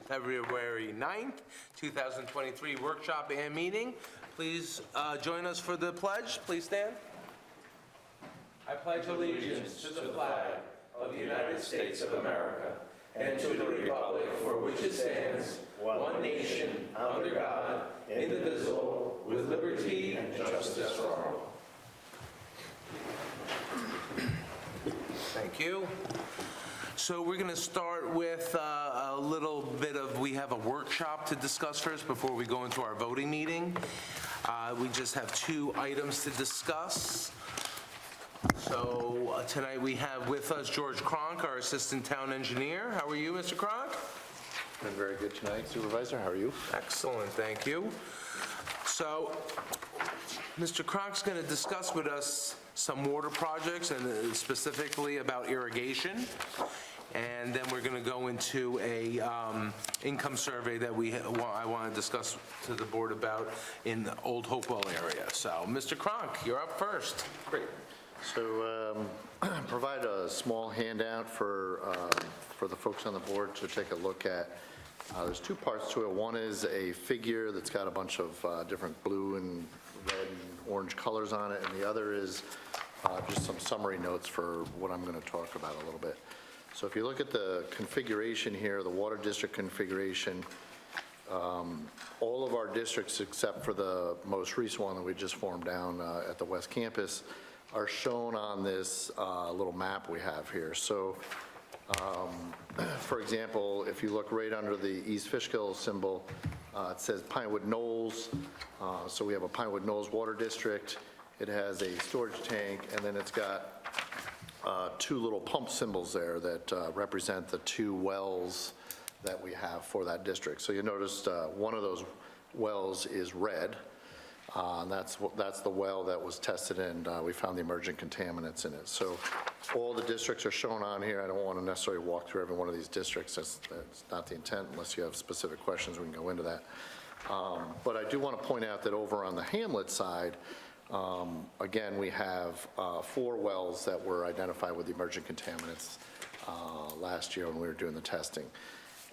February 9th, 2023 workshop and meeting. Please join us for the pledge. Please stand. I pledge allegiance to the flag of the United States of America and to the republic for which it stands, one nation, under God, indivisible, with liberty and justice for all. Thank you. So we're going to start with a little bit of, we have a workshop to discuss first before we go into our voting meeting. We just have 2 items to discuss. So tonight we have with us George Cronk, our Assistant Town Engineer. How are you, Mr. Cronk? Been very good tonight, Supervisor. How are you? Excellent, thank you. So Mr. Cronk's going to discuss with us some water projects and specifically about irrigation. And then we're going to go into a income survey that I want to discuss to the board about in the Old Hopewell area. So, Mr. Cronk, you're up first. Great. So, provide a small handout for the folks on the board to take a look at. There's 2 parts to it. One is a figure that's got a bunch of different blue and red and orange colors on it, and the other is just some summary notes for what I'm going to talk about a little bit. So if you look at the configuration here, the water district configuration, all of our districts except for the most recent one that we just formed down at the West Campus are shown on this little map we have here. So for example, if you look right under the East Fishkill symbol, it says Pinewood Knolls. So we have a Pinewood Knolls Water District. It has a storage tank, and then it's got 2 little pump symbols there that represent the 2 wells that we have for that district. So you noticed one of those wells is red. And that's the well that was tested, and we found the emergent contaminants in it. So all the districts are shown on here. I don't want to necessarily walk through every one of these districts. That's not the intent. Unless you have specific questions, we can go into that. But I do want to point out that over on the Hamlet side, again, we have 4 wells that were identified with the emergent contaminants last year when we were doing the testing.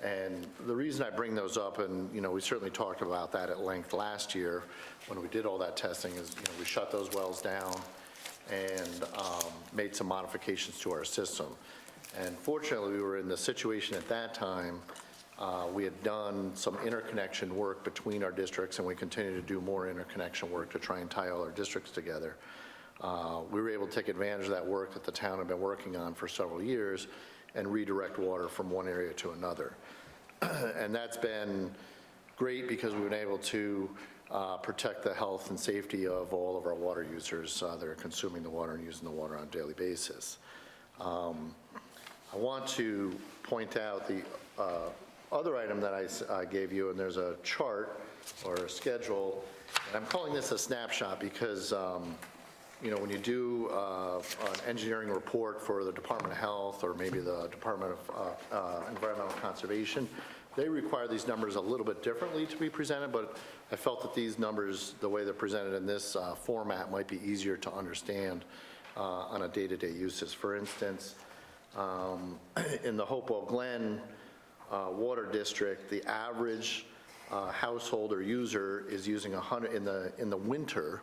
And the reason I bring those up, and we certainly talked about that at length last year when we did all that testing, is we shut those wells down and made some modifications to our system. And fortunately, we were in the situation at that time. We had done some interconnection work between our districts, and we continue to do more interconnection work to try and tie all our districts together. We were able to take advantage of that work that the town had been working on for several years and redirect water from one area to another. And that's been great because we've been able to protect the health and safety of all of our water users that are consuming the water and using the water on a daily basis. I want to point out the other item that I gave you, and there's a chart or a schedule, and I'm calling this a snapshot because when you do an engineering report for the Department of Health or maybe the Department of Environmental Conservation, they require these numbers a little bit differently to be presented, but I felt that these numbers, the way they're presented in this format, might be easier to understand on a day-to-day uses. For instance, in the Hopewell Glen Water District, the average household or user is using 100 in the winter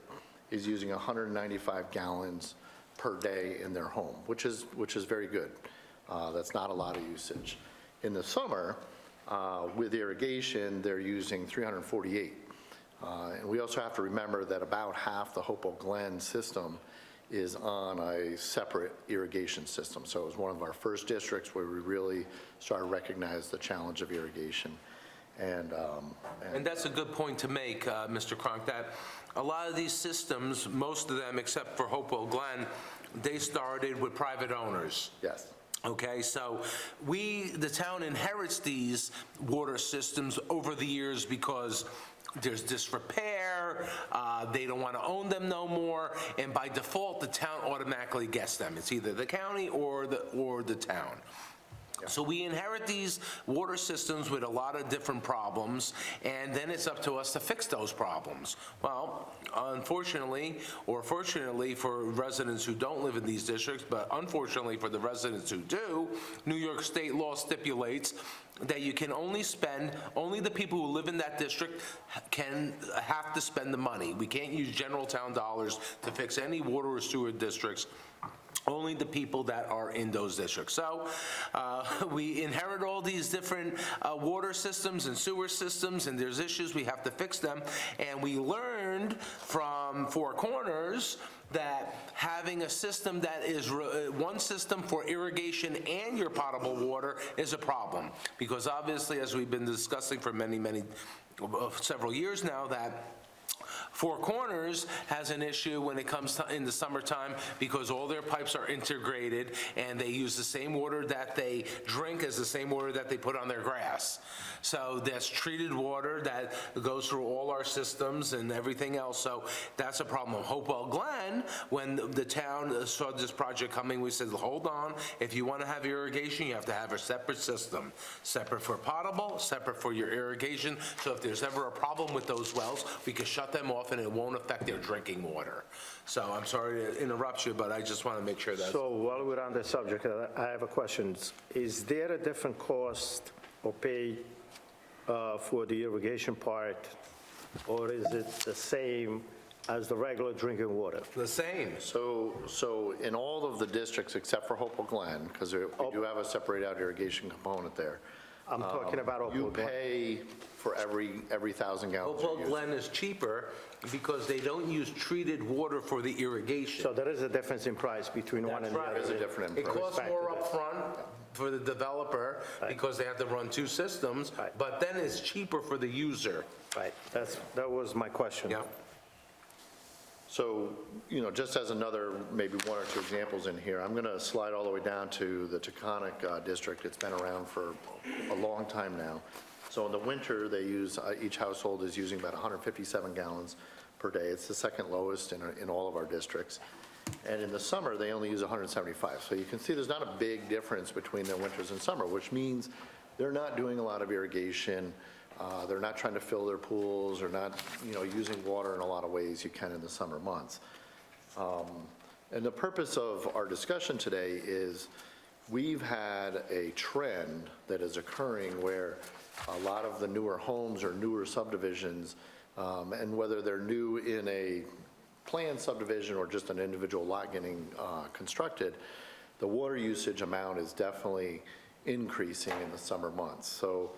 is using 195 gallons per day in their home, which is very good. That's not a lot of usage. In the summer, with irrigation, they're using 348. And we also have to remember that about half the Hopewell Glen system is on a separate irrigation system. So it was one of our first districts where we really started to recognize the challenge of irrigation. And that's a good point to make, Mr. Cronk, that a lot of these systems, most of them except for Hopewell Glen, they started with private owners. Yes. Okay, so the town inherits these water systems over the years because there's disrepair, they don't want to own them no more, and by default, the town automatically gets them. It's either the county or the town. So we inherit these water systems with a lot of different problems, and then it's up to us to fix those problems. Well, unfortunately, or fortunately for residents who don't live in these districts, but unfortunately for the residents who do, New York state law stipulates that you can only the people who live in that district have to spend the money. We can't use general town dollars to fix any water or sewer districts, only the people that are in those districts. So we inherit all these different water systems and sewer systems, and there's issues, we have to fix them. And we learned from Four Corners that having a system that is one system for irrigation and your potable water is a problem. Because obviously, as we've been discussing for several years now, that Four Corners has an issue when it comes to in the summertime because all their pipes are integrated and they use the same water that they drink as the same water that they put on their grass. So that's treated water that goes through all our systems and everything else. So that's a problem. Hopewell Glen, when the town saw this project coming, we said, hold on, if you want to have irrigation, you have to have a separate system. Separate for potable, separate for your irrigation. So if there's ever a problem with those wells, we can shut them off and it won't affect their drinking water. So I'm sorry to interrupt you, but I just want to make sure that. So while we're on the subject, I have a question. Is there a different cost or pay for the irrigation part, or is it the same as the regular drinking water? The same. So in all of the districts except for Hopewell Glen, because we do have a separated out irrigation component there, I'm talking about Hopewell you Glen. pay for every 1,000 gallons. Hopewell Glen is cheaper because they don't use treated water for the irrigation. So there is a difference in price between one and the other? There's a different It price. costs more upfront for the developer because they have to run two systems, Right. but then it's cheaper for the user. Right, that was my question. Yeah. So, just as another, maybe one or two examples in here, I'm going to slide all the way down to the Taconic district. It's been around for a long time now. So in the winter, they use, each household is using about 157 gallons per day. It's the second lowest in all of our districts. And in the summer, they only use 175. So you can see there's not a big difference between their winters and summer, which means they're not doing a lot of irrigation. They're not trying to fill their pools, or not, using water in a lot of ways you can in the summer months. And the purpose of our discussion today is we've had a trend that is occurring where a lot of the newer homes or newer subdivisions, and whether they're new in a planned subdivision or just an individual lot getting constructed, the water usage amount is definitely increasing in the summer months. So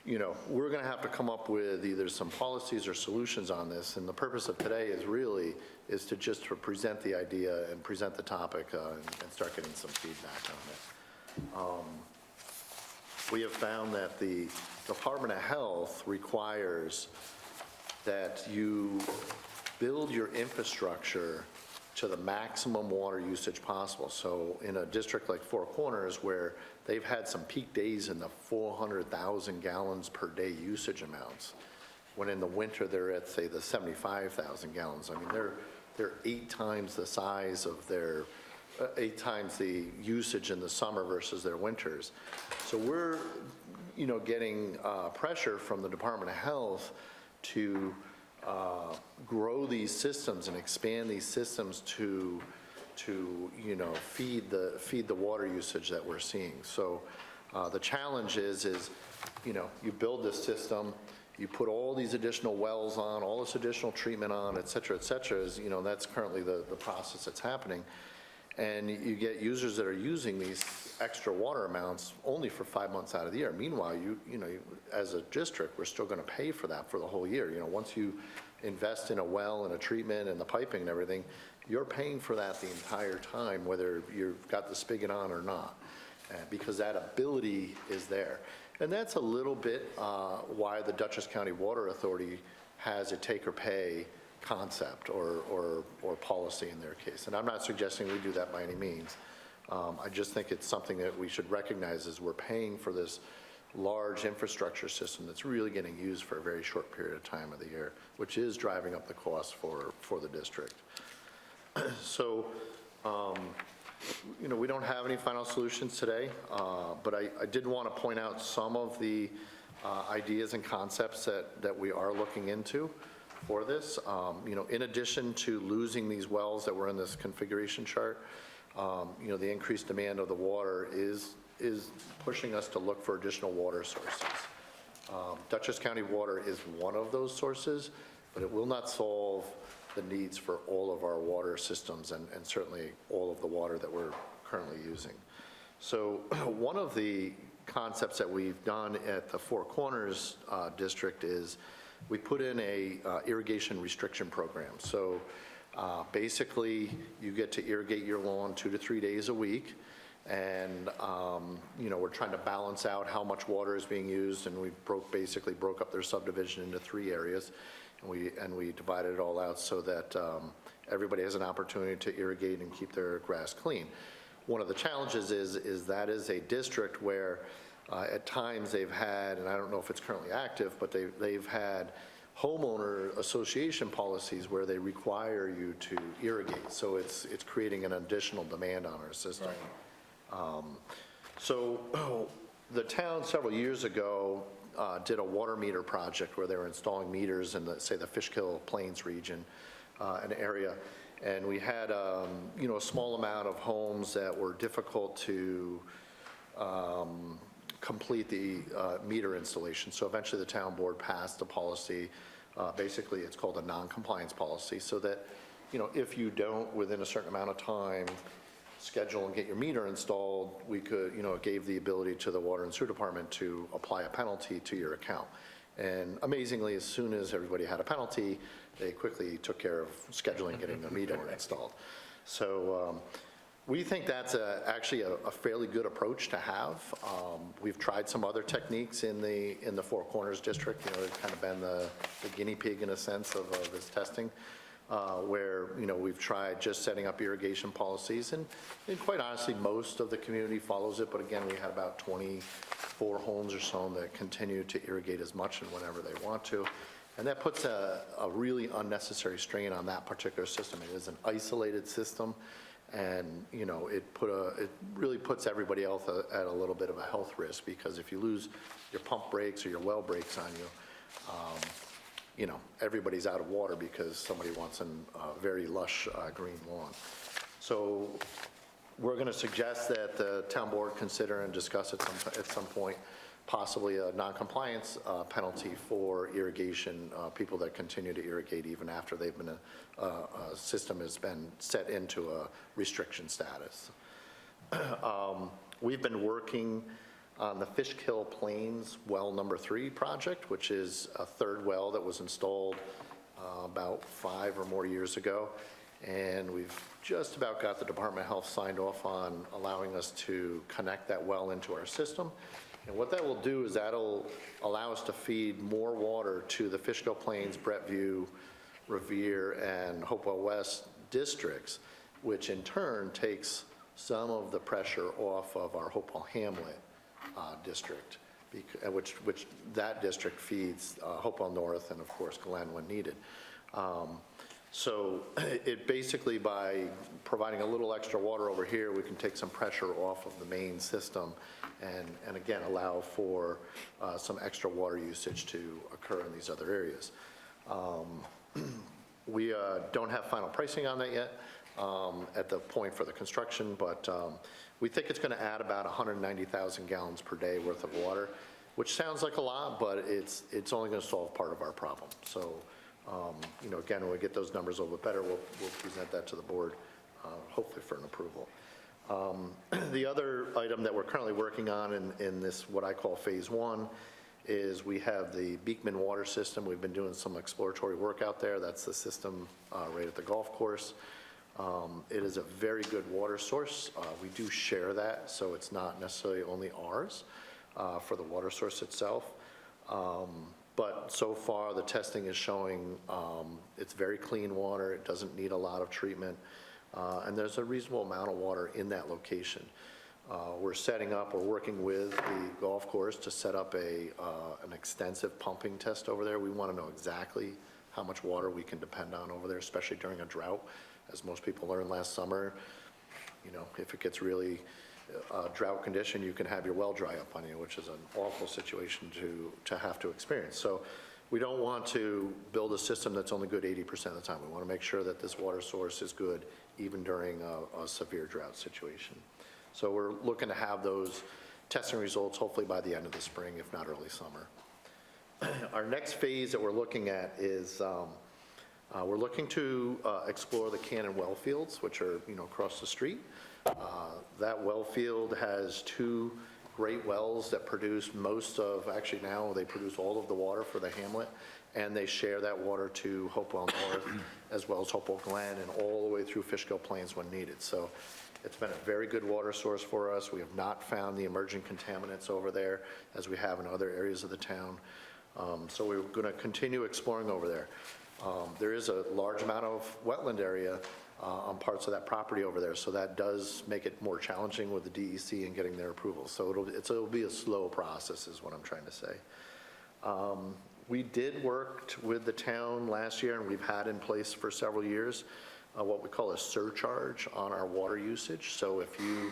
we're going to have to come up with either some policies or solutions on this, and the purpose of today is to present the idea and present the topic and start getting some feedback on it. We have found that the Department of Health requires that you build your infrastructure to the maximum water usage possible. So in a district like Four Corners, where they've had some peak days in the 400,000 gallons per day usage amounts, when in the winter they're at, say, the 75,000 gallons. I mean, they're 8 times the size of their, 8 times the usage in the summer versus their winters. So we're, getting pressure from the Department of Health to grow these systems and expand these systems to feed the water usage that we're seeing. So the challenge is you build this system, you put all these additional wells on, all this additional treatment on, et cetera, that's currently the process that's happening. And you get users that are using these extra water amounts only for 5 months out of the year. Meanwhile, as a district, we're still going to pay for that for the whole year. Once you invest in a well and a treatment and the piping and everything, you're paying for that the entire time, whether you've got the spigot on or not, because that ability is there. And that's a little bit why the Dutchess County Water Authority has a take-or-pay concept or policy in their case. And I'm not suggesting we do that by any means. I just think it's something that we should recognize as we're paying for this large infrastructure system that's really getting used for a very short period of time of the year, which is driving up the cost for the district. So we don't have any final solutions today, but I did want to point out some of the ideas and concepts that we are looking into for this. In addition to losing these wells that were in this configuration chart, the increased demand of the water is pushing us to look for additional water sources. Dutchess County Water is one of those sources, but it will not solve the needs for all of our water systems and certainly all of the water that we're currently using. So one of the concepts that we've done at the Four Corners District is we put in a irrigation restriction program. So basically, you get to irrigate your lawn 2 to 3 days a week, and we're trying to balance out how much water is being used, and we basically broke up their subdivision into 3 areas, and we divided it all out so that everybody has an opportunity to irrigate and keep their grass clean. One of the challenges is that is a district where at times they've had, and I don't know if it's currently active, but they've had homeowner association policies where they require you to irrigate. So it's creating an additional demand on our system. So the town several years ago did a water meter project where they were installing meters in the Fishkill Plains region, an area. And we had, a small amount of homes that were difficult to complete the meter installation. So eventually the town board passed a policy, basically it's called a non-compliance policy, so that, if you don't within a certain amount of time schedule and get your meter installed, we could, it gave the ability to the water and sewer department to apply a penalty to your account. And amazingly, as soon as everybody had a penalty, they quickly took care of scheduling getting the meter installed. So we think that's actually a fairly good approach to have. We've tried some other techniques in the Four Corners District. It's kind of been the guinea pig in a sense of this testing, where we've tried just setting up irrigation policies, and quite honestly, most of the community follows it. But again, we had about 24 homes or so that continue to irrigate as much and whenever they want to. And that puts a really unnecessary strain on that particular system. It is an isolated system, and it really puts everybody else at a little bit of a health risk, because if you lose your pump breaks or your well breaks on you, everybody's out of water because somebody wants a very lush green lawn. So we're going to suggest that the town board consider and discuss at some point possibly a non-compliance penalty for irrigation, people that continue to irrigate even after they've been a system has been set into a restriction status. We've been working on the Fishkill Plains well number 3 project, which is a 3rd well that was installed about 5 or more years ago. And we've just about got the Department of Health signed off on allowing us to connect that well into our system. And what that will do is that'll allow us to feed more water to the Fishkill Plains, Brettview, Revere, and Hopewell West districts, which in turn takes some of the pressure off of our Hopewell Hamlet district, which that district feeds Hopewell North and, of course, Glen when needed. So it basically, by providing a little extra water over here, we can take some pressure off of the main system and again, allow for some extra water usage to occur in these other areas. We don't have final pricing on that yet at the point for the construction, but we think it's going to add about 190,000 gallons per day worth of water, which sounds like a lot, but it's only going to solve part of our problem. So, again, when we get those numbers a little bit better, we'll present that to the board, hopefully for an approval. The other item that we're currently working on in this, what I call phase 1, is we have the Beekman water system. We've been doing some exploratory work out there. That's the system right at the golf course. It is a very good water source. We do share that, so it's not necessarily only ours for the water source itself. But so far, the testing is showing it's very clean water. It doesn't need a lot of treatment. And there's a reasonable amount of water in that location. We're working with the golf course to set up an extensive pumping test over there. We want to know exactly how much water we can depend on over there, especially during a drought. As most people learned last summer, You know, if it gets really drought condition, you can have your well dry up on you, which is an awful situation to have to experience. So we don't want to build a system that's only good 80% of the time. We want to make sure that this water source is good even during a severe drought situation. So we're looking to have those testing results hopefully by the end of the spring, if not early summer. Our next phase that we're looking at is we're looking to explore the Cannon well fields, which are, you know, across the street. That well field has 2 great wells that produce most of, actually now they produce all of the water for the hamlet, and they share that water to Hopewell North as well as Hopewell Glen and all the way through Fishkill Plains when needed. So it's been a very good water source for us. We have not found the emerging contaminants over there as we have in other areas of the town. So we're going to continue exploring over there. There is a large amount of wetland area on parts of that property over there, so that does make it more challenging with the DEC and getting their approval. So it'll be a slow process is what I'm trying to say. We did work with the town last year, and we've had in place for several years what we call a surcharge on our water usage. So if you,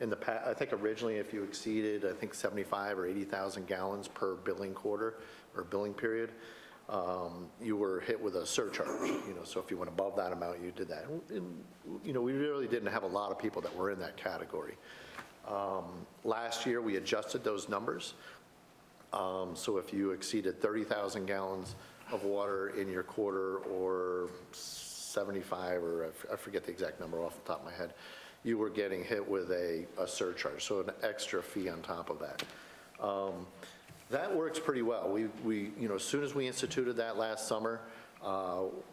in the past, I think originally if you exceeded, I think 75 or 80,000 gallons per billing quarter or billing period, you were hit with a surcharge, you know, so if you went above that amount, you did that. And, you know, we really didn't have a lot of people that were in that category. Last year, we adjusted those numbers. So if you exceeded 30,000 gallons of water in your quarter or 75, or I forget the exact number off the top of my head, you were getting hit with a surcharge, so an extra fee on top of that. That works pretty well. We you know, as soon as we instituted that last summer,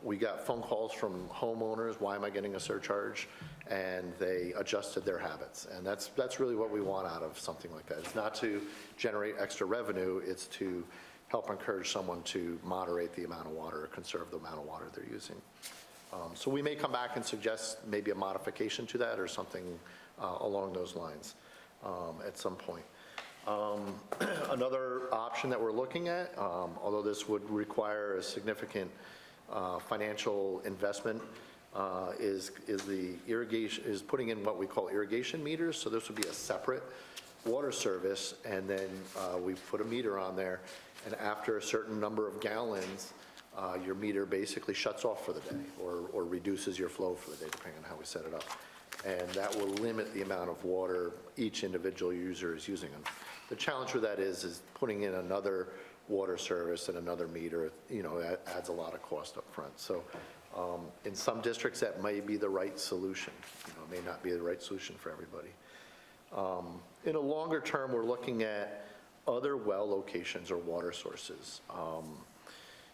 we got phone calls from homeowners, why am I getting a surcharge? And they adjusted their habits. And that's really what we want out of something like that. It's not to generate extra revenue, it's to help encourage someone to moderate the amount of water or conserve the amount of water they're using. So we may come back and suggest maybe a modification to that or something along those lines at some point. Another option that we're looking at, although this would require a significant financial investment, is putting in what we call irrigation meters. So this would be a separate water service, and then we put a meter on there, and after a certain number of gallons, your meter basically shuts off for the day or reduces your flow for the day, depending on how we set it up. And that will limit the amount of water each individual user is using. And the challenge with that is putting in another water service and another meter, you know, adds a lot of cost up front. So in some districts, that may be the right solution. You know, it may not be the right solution for everybody. In a longer term, we're looking at other well locations or water sources.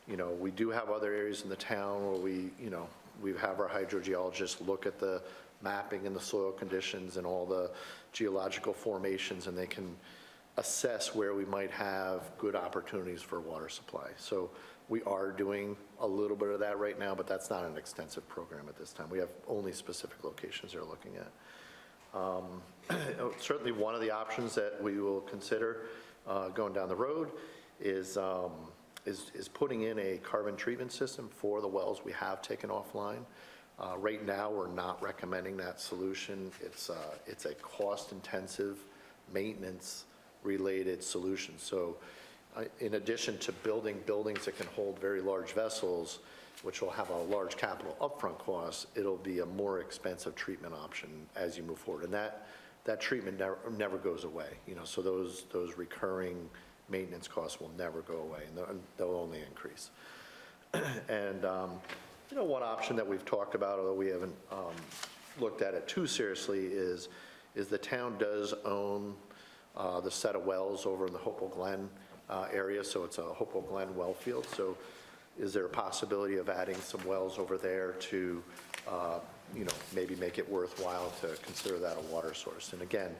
You know, we do have other areas in the town where we have our hydrogeologists look at the mapping and the soil conditions and all the geological formations, and they can assess where we might have good opportunities for water supply. So we are doing a little bit of that right now, but that's not an extensive program at this time. We have only specific locations they're looking at. Certainly one of the options that we will consider going down the road is putting in a carbon treatment system for the wells we have taken offline. Right now, we're not recommending that solution. It's a cost-intensive, maintenance-related solution. So in addition to building buildings that can hold very large vessels, which will have a large capital upfront cost, it'll be a more expensive treatment option as you move forward. And that treatment never goes away. You know, so those recurring maintenance costs will never go away, and they'll only increase. And you know, one option that we've talked about, although we haven't looked at it too seriously, is the town does own the set of wells over in the Hopewell Glen area, so it's a Hopewell Glen well field. So is there a possibility of adding some wells over there to, you know, maybe make it worthwhile to consider that a water source? And again,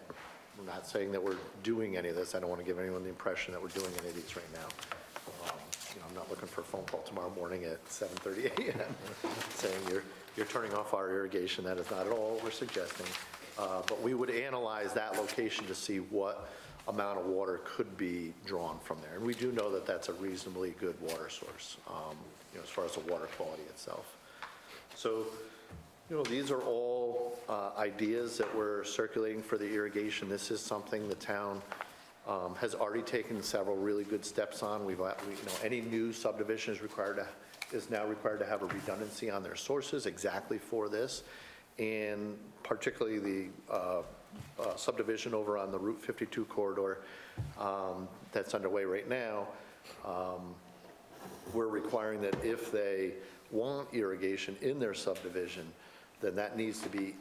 we're not saying that we're doing any of this. I don't want to give anyone the impression that we're doing any of these right now. You know, I'm not looking for a phone call tomorrow morning at 7:30 a.m. saying you're turning off our irrigation. That is not at all what we're suggesting. But we would analyze that location to see what amount of water could be drawn from there. And we do know that that's a reasonably good water source, you know, as far as the water quality itself. So, These are all ideas that we're circulating for the irrigation. This is something the town has already taken several really good steps on. Any new subdivision is now required to have a redundancy on their sources exactly for this. And particularly the subdivision over on the Route 52 corridor that's underway right now, we're requiring that if they want irrigation in their subdivision, then that needs to be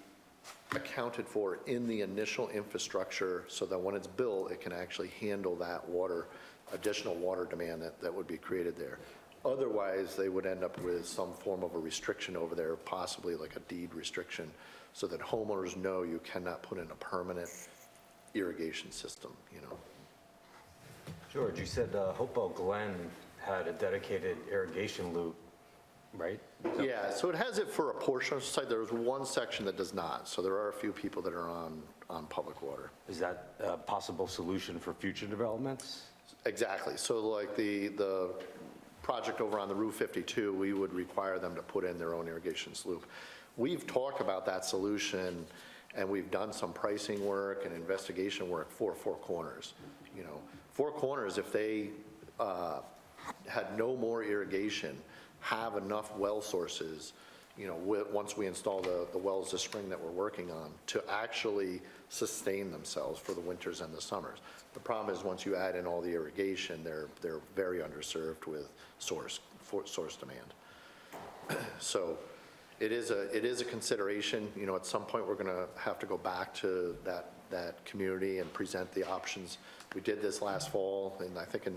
accounted for in the initial infrastructure so that when it's built, it can actually handle that additional water demand that would be created there. Otherwise, they would end up with some form of a restriction over there, possibly like a deed restriction, so that homeowners know you cannot put in a permanent irrigation system. George, you said Hopewell Glen had a dedicated irrigation loop, right? Yeah, so it has it for a portion of the site. There's one section that does not, so there are a few people that are on public water. Is that a possible solution for future developments? Exactly. So like the project over on the Route 52, we would require them to put in their own irrigation loop. We've talked about that solution, and we've done some pricing work and investigation work for Four Corners. Four Corners, if they had no more irrigation, have enough well sources, once we install the wells this spring that we're working on, to actually sustain themselves for the winters and the summers. The problem is once you add in all the irrigation, they're very underserved with source demand. So it is a consideration. At some point, we're going to have to go back to that community and present the options. We did this last fall, I think in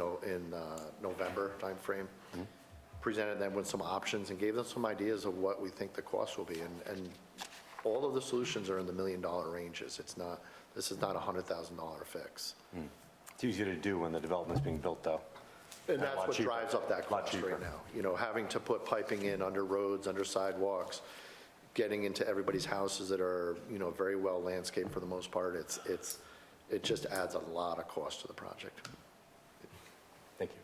November timeframe. Presented them with some options and gave them some ideas of what we think the cost will be. And all of the solutions are in the $1 million ranges. This is not a $100,000 fix. It's easier to do when the development's being built, though. And A that's lot what cheaper. drives up that Lot cost right cheaper. now. Having to put piping in under roads, under sidewalks, getting into everybody's houses that are, very well landscaped for the most part, it just adds a lot of cost to the project. Thank you.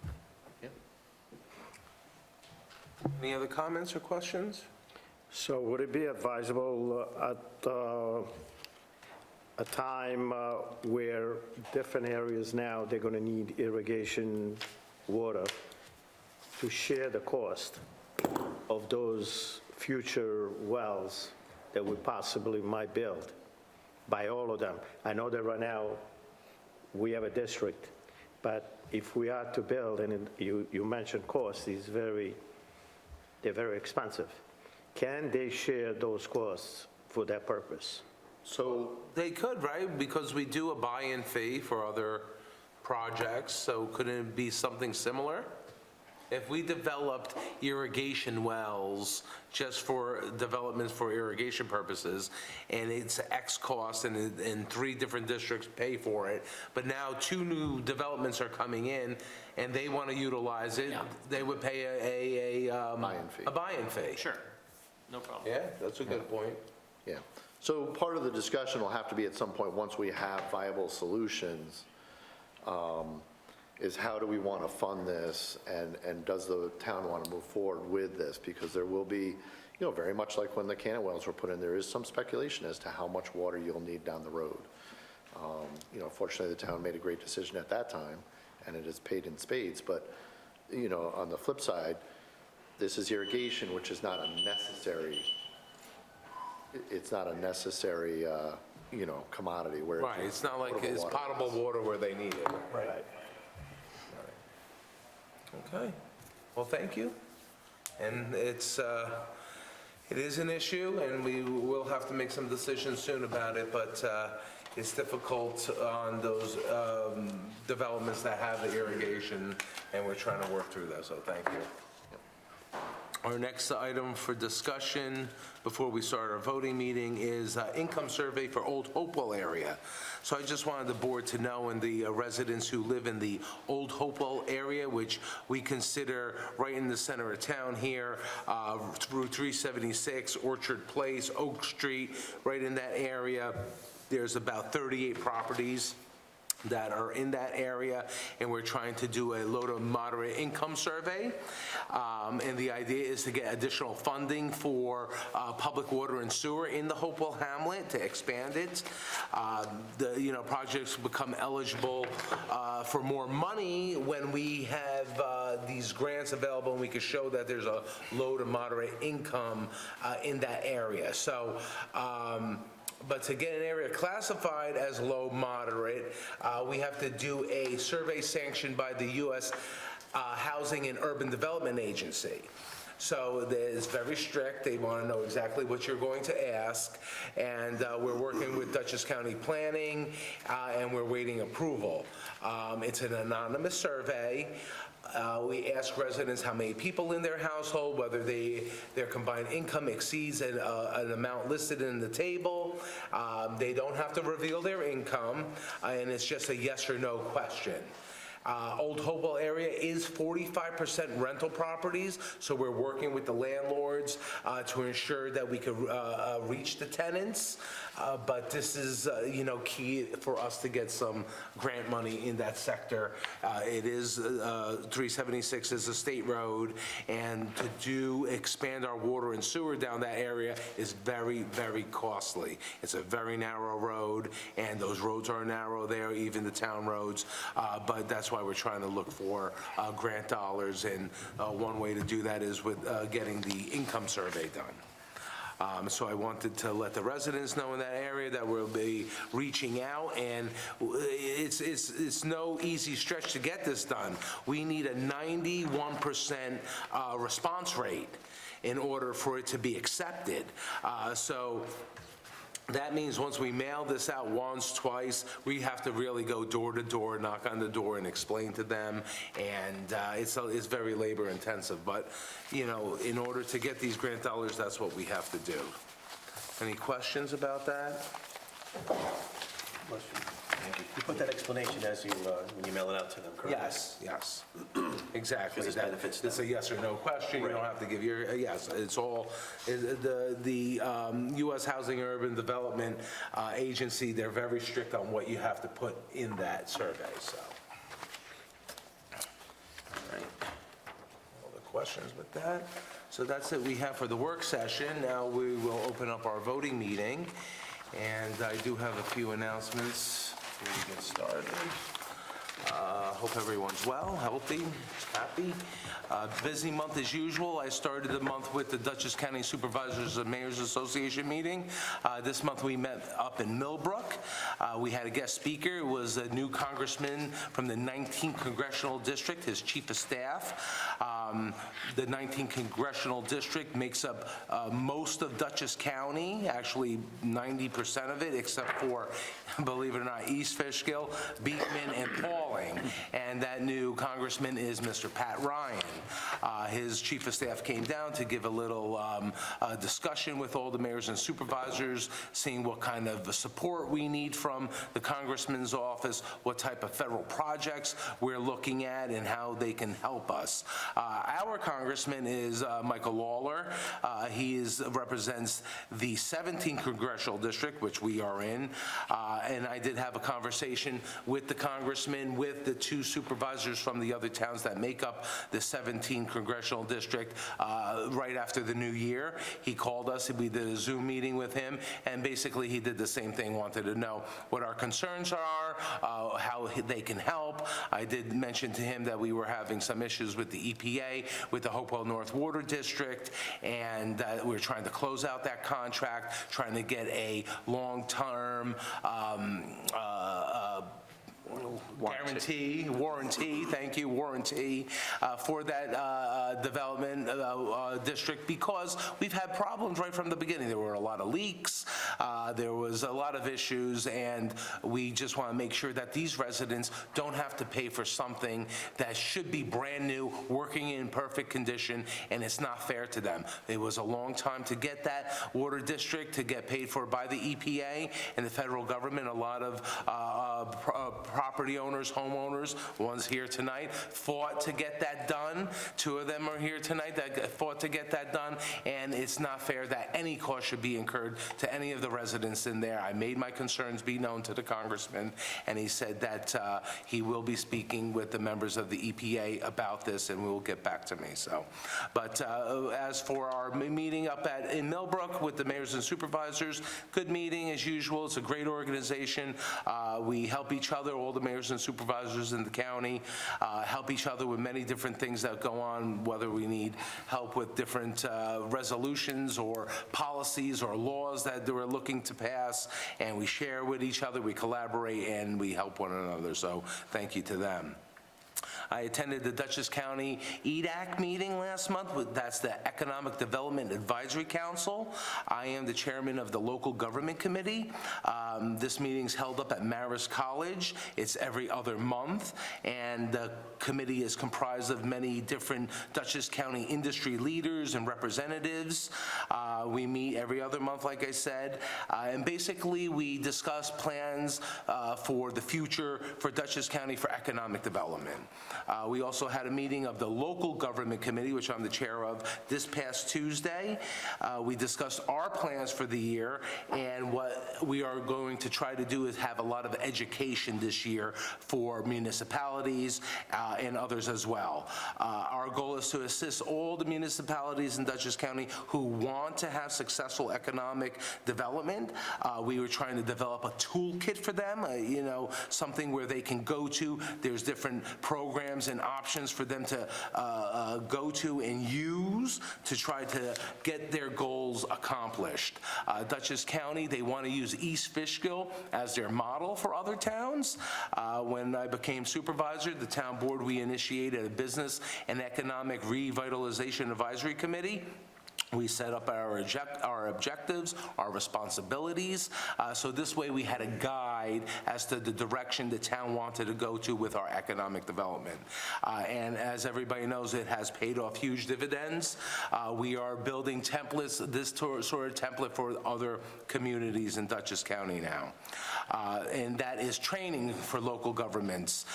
Any other comments or questions? So would it be advisable at a time where different areas now, they're going to need irrigation water, to share the cost of those future wells that we possibly might build by all of them? I know that right now, we have a district, but if we are to build, and you mentioned cost, they're very expensive. Can they share those costs for that purpose? So They could, right? Because we do a buy-in fee for other projects, so couldn't it be something similar? If we developed irrigation wells just for developments for irrigation purposes, and it's X cost, and 3 different districts pay for it, but now 2 new developments are coming in, and they want to utilize it, they would pay a Buy-in fee. A buy-in fee. Sure, no problem. Yeah, that's a good point. Yeah, so part of the discussion will have to be at some point, once we have viable solutions, is how do we want to fund this, and does the town want to move forward with this? Because there will be, very much like when the Cannon wells were put in, there is some speculation as to how much water you'll need down the road. Fortunately, the town made a great decision at that time, and it is paid in spades, but, on the flip side, this is irrigation, which is not a necessary, commodity where. Right, it's not like it's potable water where they need it. Right. Okay, well, thank you. And it is an issue, and we will have to make some decisions soon about it, but it's difficult on those developments that have the irrigation, and we're trying to work through that, so thank you. Our next item for discussion before we start our voting meeting is income survey for Old Hopewell area. So I just wanted the board to know, and the residents who live in the Old Hopewell area, which we consider right in the center of town here, Route 376, Orchard Place, Oak Street, right in that area. There's about 38 properties that are in that area, and we're trying to do a low to moderate income survey. And the idea is to get additional funding for public water and sewer in the Hopewell Hamlet to expand it. Projects become eligible for more money when we have these grants available and we can show that there's a low to moderate income in that area. So, but to get an area classified as low moderate, we have to do a survey sanctioned by the U.S. Housing and Urban Development Agency. So it's very strict. They want to know exactly what you're going to ask. And we're working with Dutchess County Planning, and we're waiting approval. It's an anonymous survey. We ask residents how many people in their household, whether their combined income exceeds an amount listed in the table. They don't have to reveal their income, and it's just a yes or no question. Old Hopewell area is 45% rental properties, so we're working with the landlords to ensure that we could reach the tenants. But this is, key for us to get some grant money in that sector. It is 376 is a state road, and to expand our water and sewer down that area is very, very costly. It's a very narrow road, and those roads are narrow there, even the town roads. But that's why we're trying to look for grant dollars, and one way to do that is with getting the income survey done. So I wanted to let the residents know in that area that we'll be reaching out, and it's no easy stretch to get this done. We need a 91% response rate in order for it to be accepted. So that means once we mail this out once, twice, we have to really go door to door, knock on the door and explain to them, and it's very labor intensive. But, in order to get these grant dollars, that's what we have to do. Any questions about that? You put that explanation as you, when you mail it out to them, correct? Yes, exactly. Because this benefits them. It's a yes or no question. You don't have to give your, yes, it's all, the U.S. Housing and Urban Development Agency, they're very strict on what you have to put in that survey, so. All right. All the questions with that. So that's it we have for the work session. Now we will open up our voting meeting, and I do have a few announcements before we get started. Hope everyone's well, healthy, happy. Busy month as usual. I started the month with the Dutchess County Supervisors and Mayors Association meeting. This month we met up in Millbrook. We had a guest speaker. It was a new congressman from the 19th Congressional District, his chief of staff. The 19th Congressional District makes up most of Dutchess County, actually 90% of it, except for, believe it or not, East Fishkill, Beekman, and Pauling. And that new congressman is Mr. Pat Ryan. His chief of staff came down to give a little discussion with all the mayors and supervisors, seeing what kind of support we need from the congressman's office, what type of federal projects we're looking at, and how they can help us. Our congressman is Michael Lawler. He represents the 17th Congressional District, which we are in, and I did have a conversation with the congressman, with the two supervisors from the other towns that make up the 17th Congressional District right after the new year. He called us, we did a Zoom meeting with him, and basically he did the same thing, wanted to know what our concerns are, how they can help. I did mention to him that we were having some issues with the EPA, with the Hopewell North Water District, and we're trying to close out that contract, trying to get a long-term warranty, thank you, warranty for that development district, because we've had problems right from the beginning. There were a lot of leaks, there was a lot of issues, and we just want to make sure that these residents don't have to pay for something that should be brand new, working in perfect condition, and it's not fair to them. It was a long time to get that water district to get paid for by the EPA and the federal government. A lot of property owners, homeowners, one's here tonight, fought to get that done. 2 of them are here tonight that fought to get that done, and it's not fair that any cost should be incurred to any of the residents in there. I made my concerns be known to the congressman, and he said that he will be speaking with the members of the EPA about this, and will get back to me, so. But as for our meeting up in Millbrook with the mayors and supervisors, good meeting as usual. It's a great organization. We help each other, all the mayors and supervisors in the county, help each other with many different things that go on, whether we need help with different resolutions or policies or laws that we're looking to pass, and we share with each other, we collaborate, and we help one another, so thank you to them. I attended the Dutchess County EDAC meeting last month. That's the Economic Development Advisory Council. I am the chairman of the Local Government Committee. This meeting's held up at Marist College. It's every other month, and the committee is comprised of many different Dutchess County industry leaders and representatives. We meet every other month, like I said, and basically we discuss plans for the future for Dutchess County for economic development. We also had a meeting of the Local Government Committee, which I'm the chair of, this past Tuesday. We discussed our plans for the year, and what we are going to try to do is have a lot of education this year for municipalities and others as well. Our goal is to assist all the municipalities in Dutchess County who want to have successful economic development. We were trying to develop a toolkit for them, something where they can go to. There's different programs and options for them to go to and use to try to get their goals accomplished. Dutchess County, they want to use East Fishkill as their model for other towns. When I became supervisor, the town board, we initiated a business and economic revitalization advisory committee. We set up our objectives, our responsibilities, so this way we had a guide as to the direction the town wanted to go to with our economic development. And as everybody knows, it has paid off huge dividends. We are building templates, this sort of template for other communities in Dutchess County now. And that is training for local governments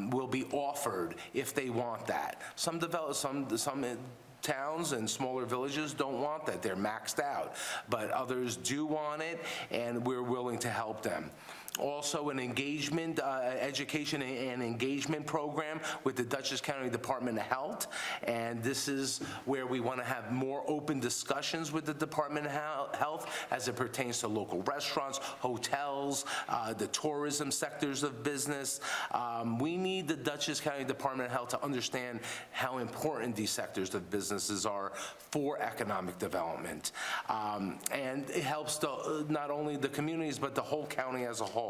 will be offered if they want that. Some towns and smaller villages don't want that. They're maxed out. But others do want it, and we're willing to help them. Also, an engagement, education and engagement program with the Dutchess County Department of Health, and this is where we want to have more open discussions with the Department of Health as it pertains to local restaurants, hotels, the tourism sectors of business. We need the Dutchess County Department of Health to understand how important these sectors of businesses are for economic development. And it helps not only the communities, but the whole county as a whole.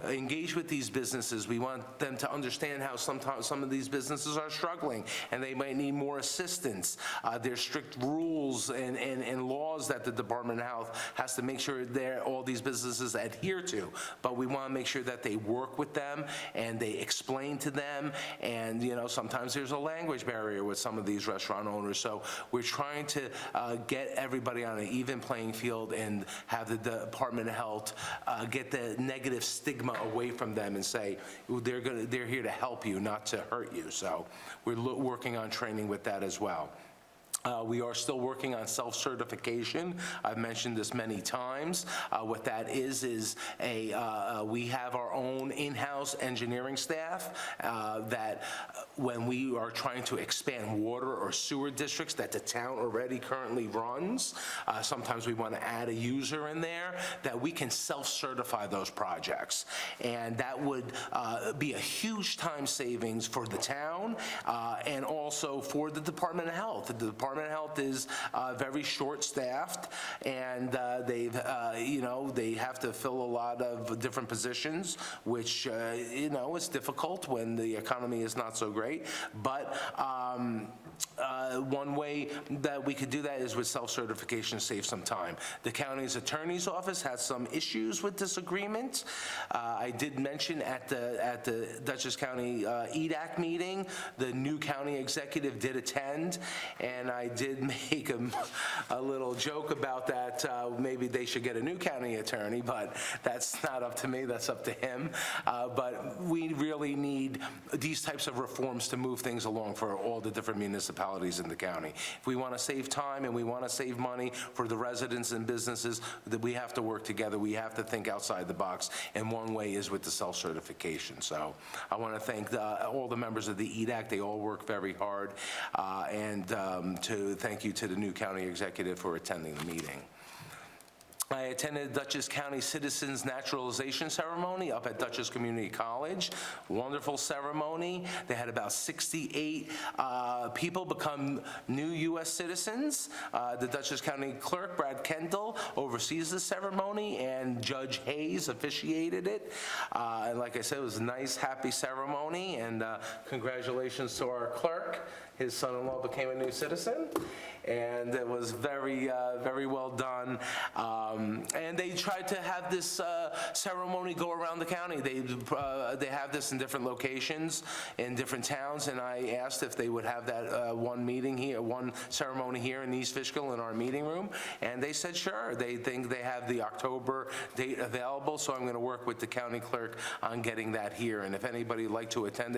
Engage with these businesses. We want them to understand how sometimes some of these businesses are struggling and they might need more assistance. There's strict rules and laws that the Department of Health has to make sure all these businesses adhere to, but we want to make sure that they work with them and they explain to them, and sometimes there's a language barrier with some of these restaurant owners, so we're trying to get everybody on an even playing field and have the Department of Health get the negative stigma away from them and say they're here to help you, not to hurt you. So we're working on training with that as well. We are still working on self-certification. I've mentioned this many times. What that is we have our own in-house engineering staff that when we are trying to expand water or sewer districts that the town already currently runs, sometimes we want to add a user in there, that we can self-certify those projects. And that would be a huge time savings for the town and also for the Department of Health. The Department of Health is very short-staffed, and they have to fill a lot of different positions, which it's difficult when the economy is not so great. But one way that we could do that is with self-certification, save some time. The county's attorney's office has some issues with this agreement. I did mention at the Dutchess County EDAC meeting, the new county executive did attend, and I I did make a little joke about that, maybe they should get a new county attorney, but that's not up to me, that's up to him. But we really need these types of reforms to move things along for all the different municipalities in the county. If we want to save time and we want to save money for the residents and businesses, that we have to work together, we have to think outside the box, and one way is with the self-certification. So I want to thank all the members of the EDAC, they all work very hard, and to thank you to the new county executive for attending the meeting. I attended Dutchess County Citizens Naturalization Ceremony up at Dutchess Community College. Wonderful ceremony. They had about 68 people become new U.S. citizens. The Dutchess County Clerk, Brad Kendall, oversees the ceremony, and Judge Hayes officiated it. And like I said, it was a nice, happy ceremony, and congratulations to our clerk. His son-in-law became a new citizen, and it was very, very well done. And they tried to have this ceremony go around the county. They have this in different locations, in different towns, and I asked if they would have that one meeting here, one ceremony here in East Fishkill in our meeting room, and they said sure. They think they have the October date available, so I'm going to work with the county clerk on getting that here. And if anybody would like to attend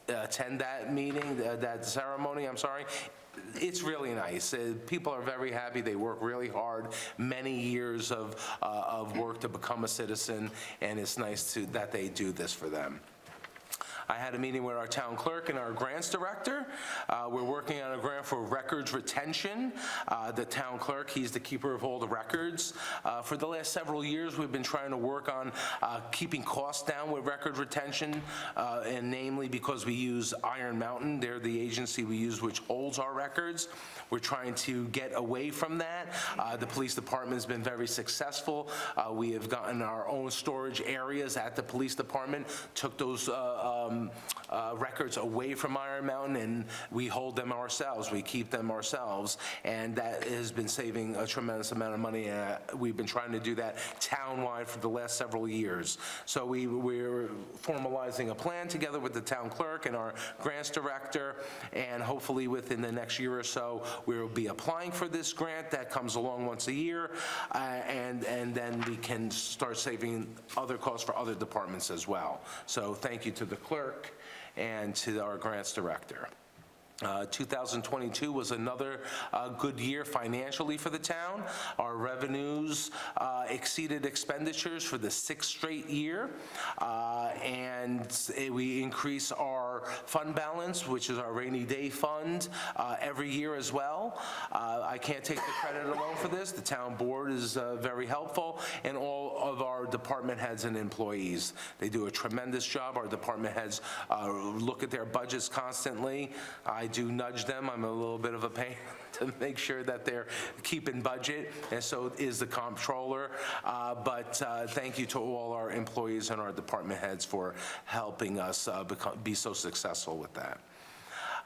that meeting, that ceremony, I'm sorry, it's really nice. People are very happy. They work really hard, many years of work to become a citizen, and it's nice that they do this for them. I had a meeting with our town clerk and our grants director. We're working on a grant for records retention. The town clerk, he's the keeper of all the records. For the last several years, we've been trying to work on keeping costs down with record retention, and namely because we use Iron Mountain. They're the agency we use which holds our records. We're trying to get away from that. The police department's been very successful. We have gotten our own storage areas at the police department, took those records away from Iron Mountain, and we hold them ourselves. We keep them ourselves, and that has been saving a tremendous amount of money. We've been trying to do that town-wide for the last several years. So we're formalizing a plan together with the town clerk and our grants director, and hopefully within the next year or so, we'll be applying for this grant that comes along once a year, and then we can start saving other costs for other departments as well. So thank you to the clerk and to our grants director. 2022 was another good year financially for the town. Our revenues exceeded expenditures for the 6th straight year, and we increase our fund balance, which is our rainy day fund, every year as well. I can't take the credit alone for this. The town board is very helpful, and all of our department heads and employees. They do a tremendous job. Our department heads look at their budgets constantly. I do nudge them. I'm a little bit of a pain to make sure that they're keeping budget, and so is the comptroller. But thank you to all our employees and our department heads for helping us be so successful with that.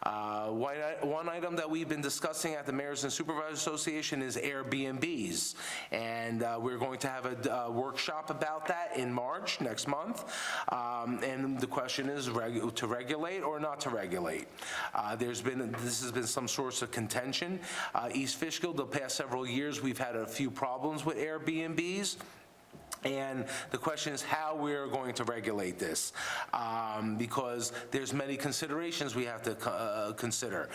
One item that we've been discussing at the Mayors and Supervisors Association is Airbnbs, and we're going to have a workshop about that in March, next month, and the question is to regulate or not to regulate. This has been some source of contention. East Fishkill, the past several years, we've had a few problems with Airbnbs. And the question is how we're going to regulate this, because there's many considerations we have to consider.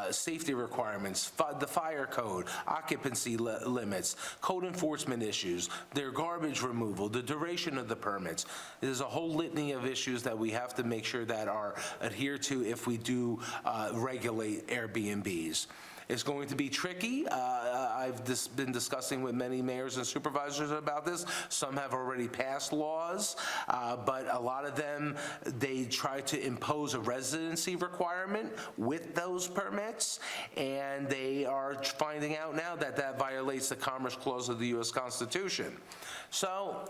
Safety requirements, the fire code, occupancy limits, code enforcement issues, their garbage removal, the duration of the permits. There's a whole litany of issues that we have to make sure that are adhered to if we do regulate Airbnbs. It's going to be tricky. I've been discussing with many mayors and supervisors about this. Some have already passed laws, but a lot of them, they try to impose a residency requirement with those permits, and they are finding out now that that violates the Commerce Clause of the U.S. Constitution. So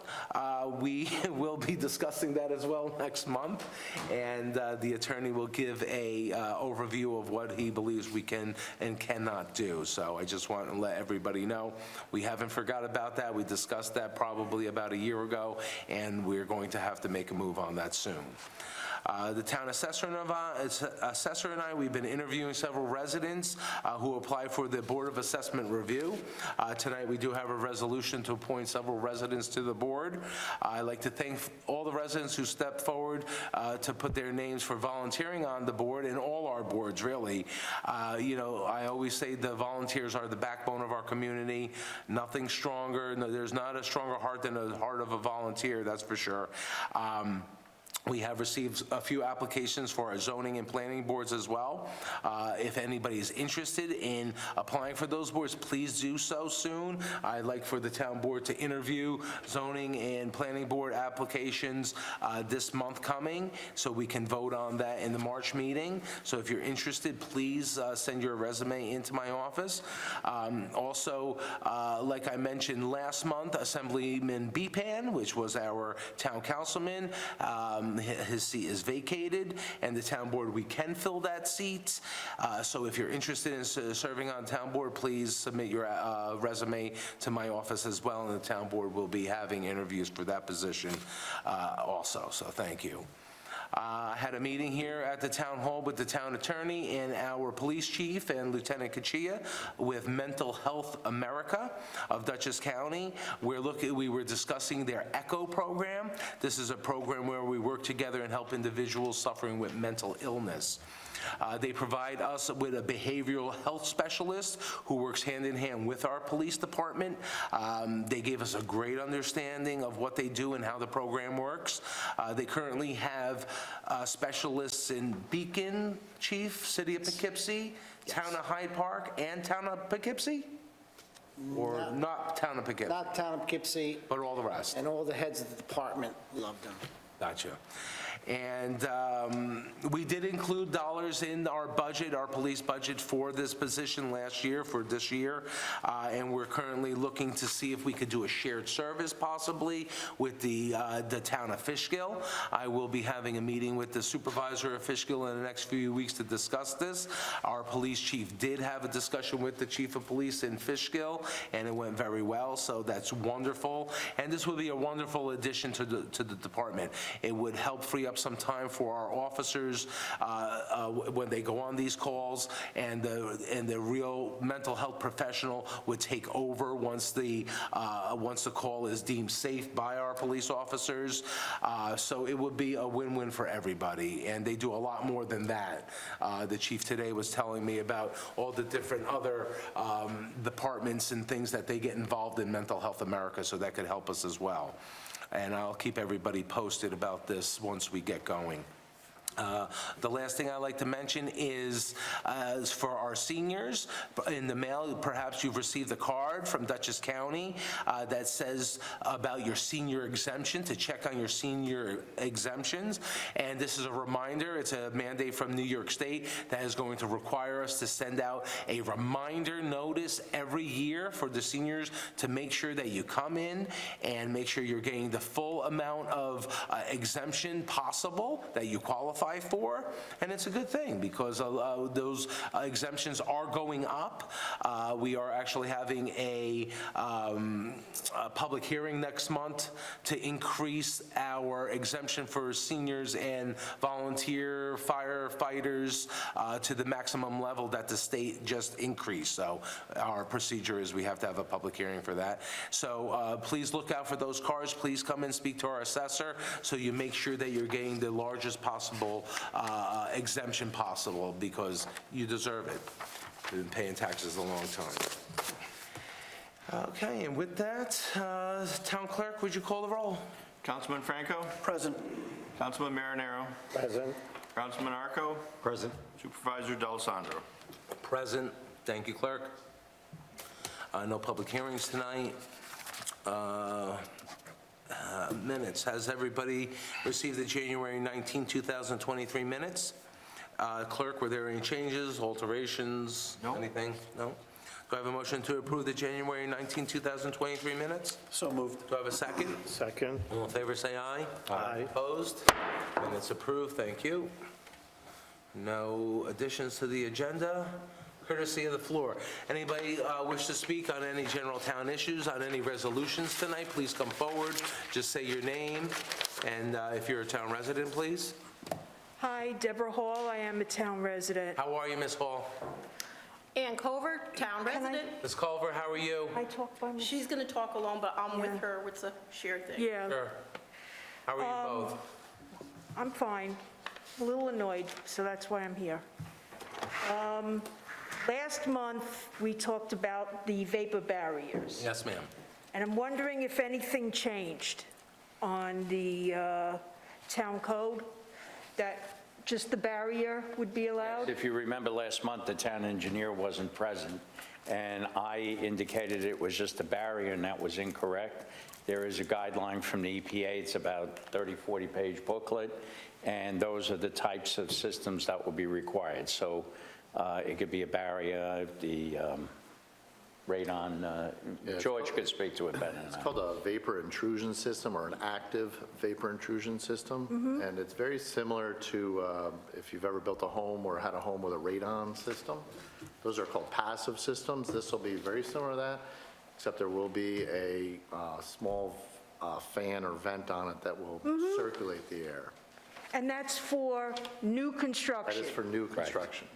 we will be discussing that as well next month, and the attorney will give a overview of what he believes we can and cannot do. So I just want to let everybody know we haven't forgot about that. We discussed that probably about a year ago, and we're going to have to make a move on that soon. The town assessor and I, we've been interviewing several residents who applied for the Board of Assessment Review. Tonight, we do have a resolution to appoint several residents to the board. I'd like to thank all the residents who stepped forward to put their names for volunteering on the board, and all our boards, really. You know, I always say the volunteers are the backbone of our community. Nothing stronger, no, there's not a stronger heart than the heart of a volunteer, that's for sure. We have received a few applications for our zoning and planning boards as well. If anybody is interested in applying for those boards, please do so soon. I'd like for the town board to interview zoning and planning board applications this month coming, so we can vote on that in the March meeting. So if you're interested, please send your resume into my office. Also, like I mentioned last month, Assemblyman Bepan, which was our town councilman, his seat is vacated, and the town board, we can fill that seat. So if you're interested in serving on town board, please submit your resume to my office as well, and the town board will be having interviews for that position also, so thank you. I had a meeting here at the town hall with the town attorney and our police chief and Lieutenant Kachia with Mental Health America of Dutchess County. We were discussing their ECHO program. This is a program where we work together and help individuals suffering with mental illness. They provide us with a behavioral health specialist who works hand in hand with our police department. They gave us a great understanding of what they do and how the program works. They currently have specialists in Beacon, Chief, City of Poughkeepsie, Town of Hyde Park, and Town of Poughkeepsie? Or not Town of Poughkeepsie, Not Town of Poughkeepsie, but all the rest? and all the heads of the department loved them. Gotcha. And we did include dollars in our budget, our police budget, for this position last year, for this year. And we're currently looking to see if we could do a shared service possibly with the town of Fishkill. I will be having a meeting with the supervisor of Fishkill in the next few weeks to discuss this. Our police chief did have a discussion with the chief of police in Fishkill, and it went very well, so that's wonderful. And this would be a wonderful addition to the department. It would help free up some time for our officers when they go on these calls, and the real mental health professional would take over once the call is deemed safe by our police officers. So it would be a win-win for everybody, and they do a lot more than that. The chief today was telling me about all the different other departments and things that they get involved in Mental Health America, so that could help us as well. And I'll keep everybody posted about this once we get going. The last thing I'd like to mention is for our seniors, in the mail, perhaps you've received a card from Dutchess County that says about your senior exemption, to check on your senior exemptions. And this is a reminder, it's a mandate from New York State that is going to require us to send out a reminder notice every year for the seniors to make sure that you come in and make sure you're getting the full amount of exemption possible that you qualify for. And it's a good thing, because those exemptions are going up. We are actually having a public hearing next month to increase our exemption for seniors and volunteer firefighters to the maximum level that the state just increased. So our procedure is we have to have a public hearing for that. So please look out for those cards. Please come and speak to our assessor so you make sure that you're getting the largest possible exemption possible, because you deserve it. You've been paying taxes a long time. Okay, and with that, Town Clerk, would you call the roll? Councilman Franco? Present. Councilman Marinero? Present. Councilman Arco? Present. Supervisor D'Alessandro? Present. Thank you, Clerk. No public hearings tonight. Minutes. Has everybody received the January 19, 2023 minutes? Clerk, were there any changes, alterations? No. Anything? No? Do I have a motion to approve the January 19, 2023 minutes? So moved. Do I have a second? Second. All in favor, say aye. Aye. Opposed? Minutes approved, thank you. No additions to the agenda. Courtesy of the floor. Anybody wish to speak on any general town issues, on any resolutions tonight, please come forward. Just say your name, and if you're a town resident, please. Hi, Deborah Hall. I am a town resident. How are you, Ms. Hall? Ann Cover, town Can I- resident. Ms. Culver, how are you? I talk by myself. She's going to talk alone, but I'm with Yeah. her. It's a shared thing. Yeah, Sure. How are you both? I'm fine. A little annoyed, so that's why I'm here. Last month, we talked about the vapor barriers. Yes, ma'am. And I'm wondering if anything changed on the town code, that just the barrier would be allowed? If you remember last month, the town engineer wasn't present, and I indicated it was just a barrier, and that was incorrect. There is a guideline from the EPA, it's about 30, 40-page booklet, and those are the types of systems that will be required. So it could be a barrier, the radon, George could speak to it better than It's I. called a vapor intrusion system or an active vapor intrusion system. And it's very similar to if you've ever built a home or had a home with a radon system. Those are called passive systems. This will be very similar to that, except there will be a small fan or vent on it that will circulate the air. And that's for new That construction? is for new construction.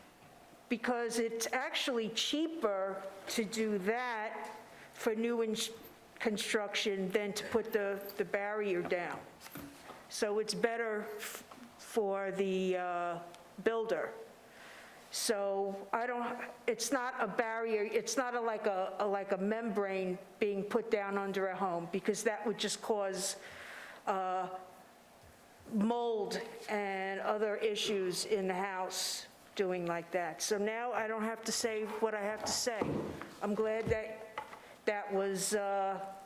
Because it's actually cheaper to do that for new construction than to put the barrier down. So it's better for the builder. So I don't, it's not a barrier, it's not like a membrane being put down under a home, because that would just cause mold and other issues in the house doing like that. So now I don't have to say what I have to say. I'm glad that was,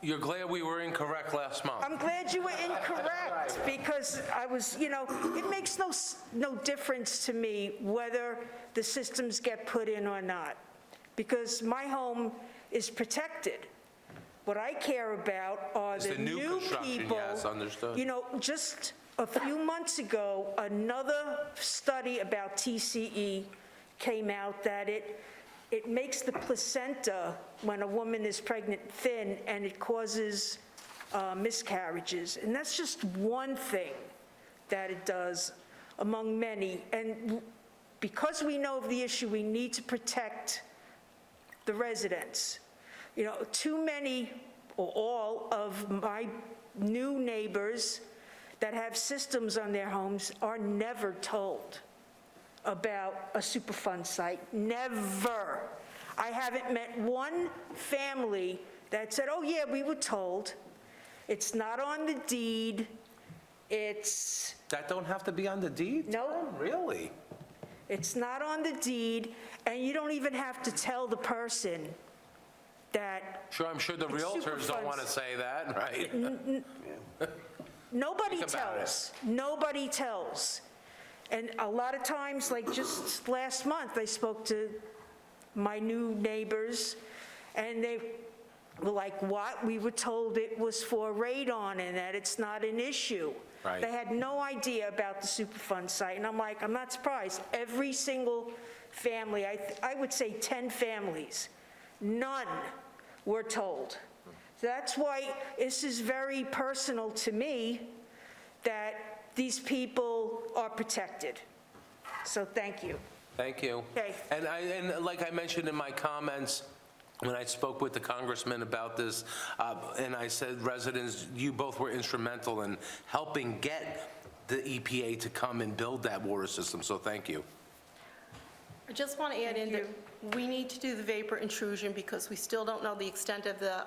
You're glad we were incorrect last month? I'm glad you were incorrect, because I was, it makes no difference to me whether the systems get put in or not, because my home is protected. What I care about are Is the the new new construction, people. yes, understood. Just a few months ago, another study about TCE came out that it makes the placenta, when a woman is pregnant, thin, and it causes miscarriages. And that's just one thing that it does among many. And because we know of the issue, we need to protect the residents. Too many, or all, of my new neighbors that have systems on their homes are never told about a Superfund site. Never. I haven't met one family that said, oh yeah, we were told. It's not on the deed. It's, That don't have to be on the deed? No. Tom? Really? it's not on the deed, and you don't even have to tell the person that Sure, I'm sure the It's realtors don't Superfund's- want to say that, right? nobody Think about it. tells. Nobody tells. And a lot of times, like just last month, I spoke to my new neighbors, and they were like, what? We were told it was for radon and that it's not an issue. Right. They had no idea about the Superfund site, and I'm like, I'm not surprised. Every single family, I would say 10 families, none were told. That's why this is very personal to me, that these people are protected. So thank you. Thank you. Okay. And like I mentioned in my comments, when I spoke with the congressman about this, and I said, residents, you both were instrumental in helping get the EPA to come and build that water system, so thank you. I just want to add in that we need to do the vapor intrusion because we still don't know the extent of the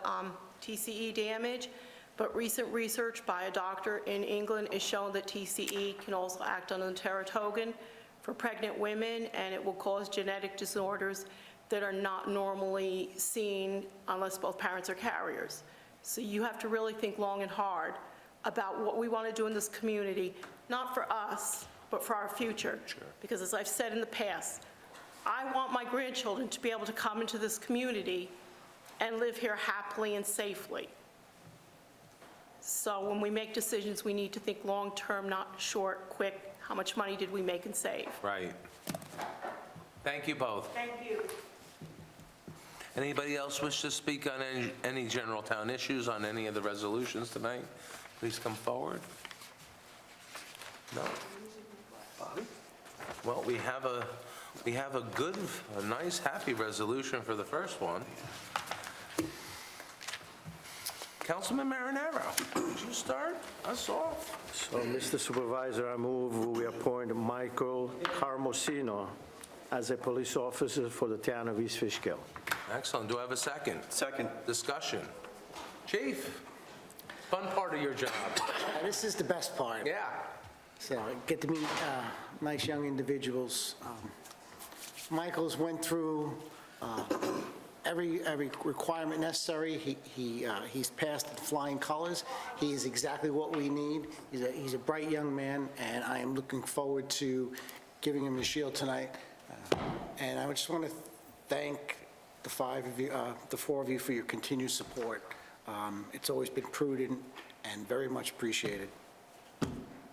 TCE damage, but recent research by a doctor in England has shown that TCE can also act on the teratogen for pregnant women, and it will cause genetic disorders that are not normally seen unless both parents are carriers. So you have to really think long and hard about what we want to do in this community, not for us, but for our future. Because as I've said in the past, I want my grandchildren to be able to come into this community and live here happily and safely. So when we make decisions, we need to think long-term, not short, quick. How much money did we make and save? Right. Thank you both. Thank you. Anybody else wish to speak on any general town issues, on any of the resolutions tonight? Please come forward. No? Well, we have a good, a nice, happy resolution for the first one. Councilman Marinaro, would you start us off? So, Mr. Supervisor, I move we appoint Michael Carmosino as a police officer for the town of East Fishkill. Excellent. Do I have a second? Second. Discussion. Chief, fun part of your job. This is the best part. Yeah. So get to meet nice young individuals. Michael's went through every requirement necessary. He's passed with flying colors. He is exactly what we need. He's a bright young man, and I am looking forward to giving him the shield tonight. And I just want to thank the four of you for your continued support. It's always been prudent and very much appreciated.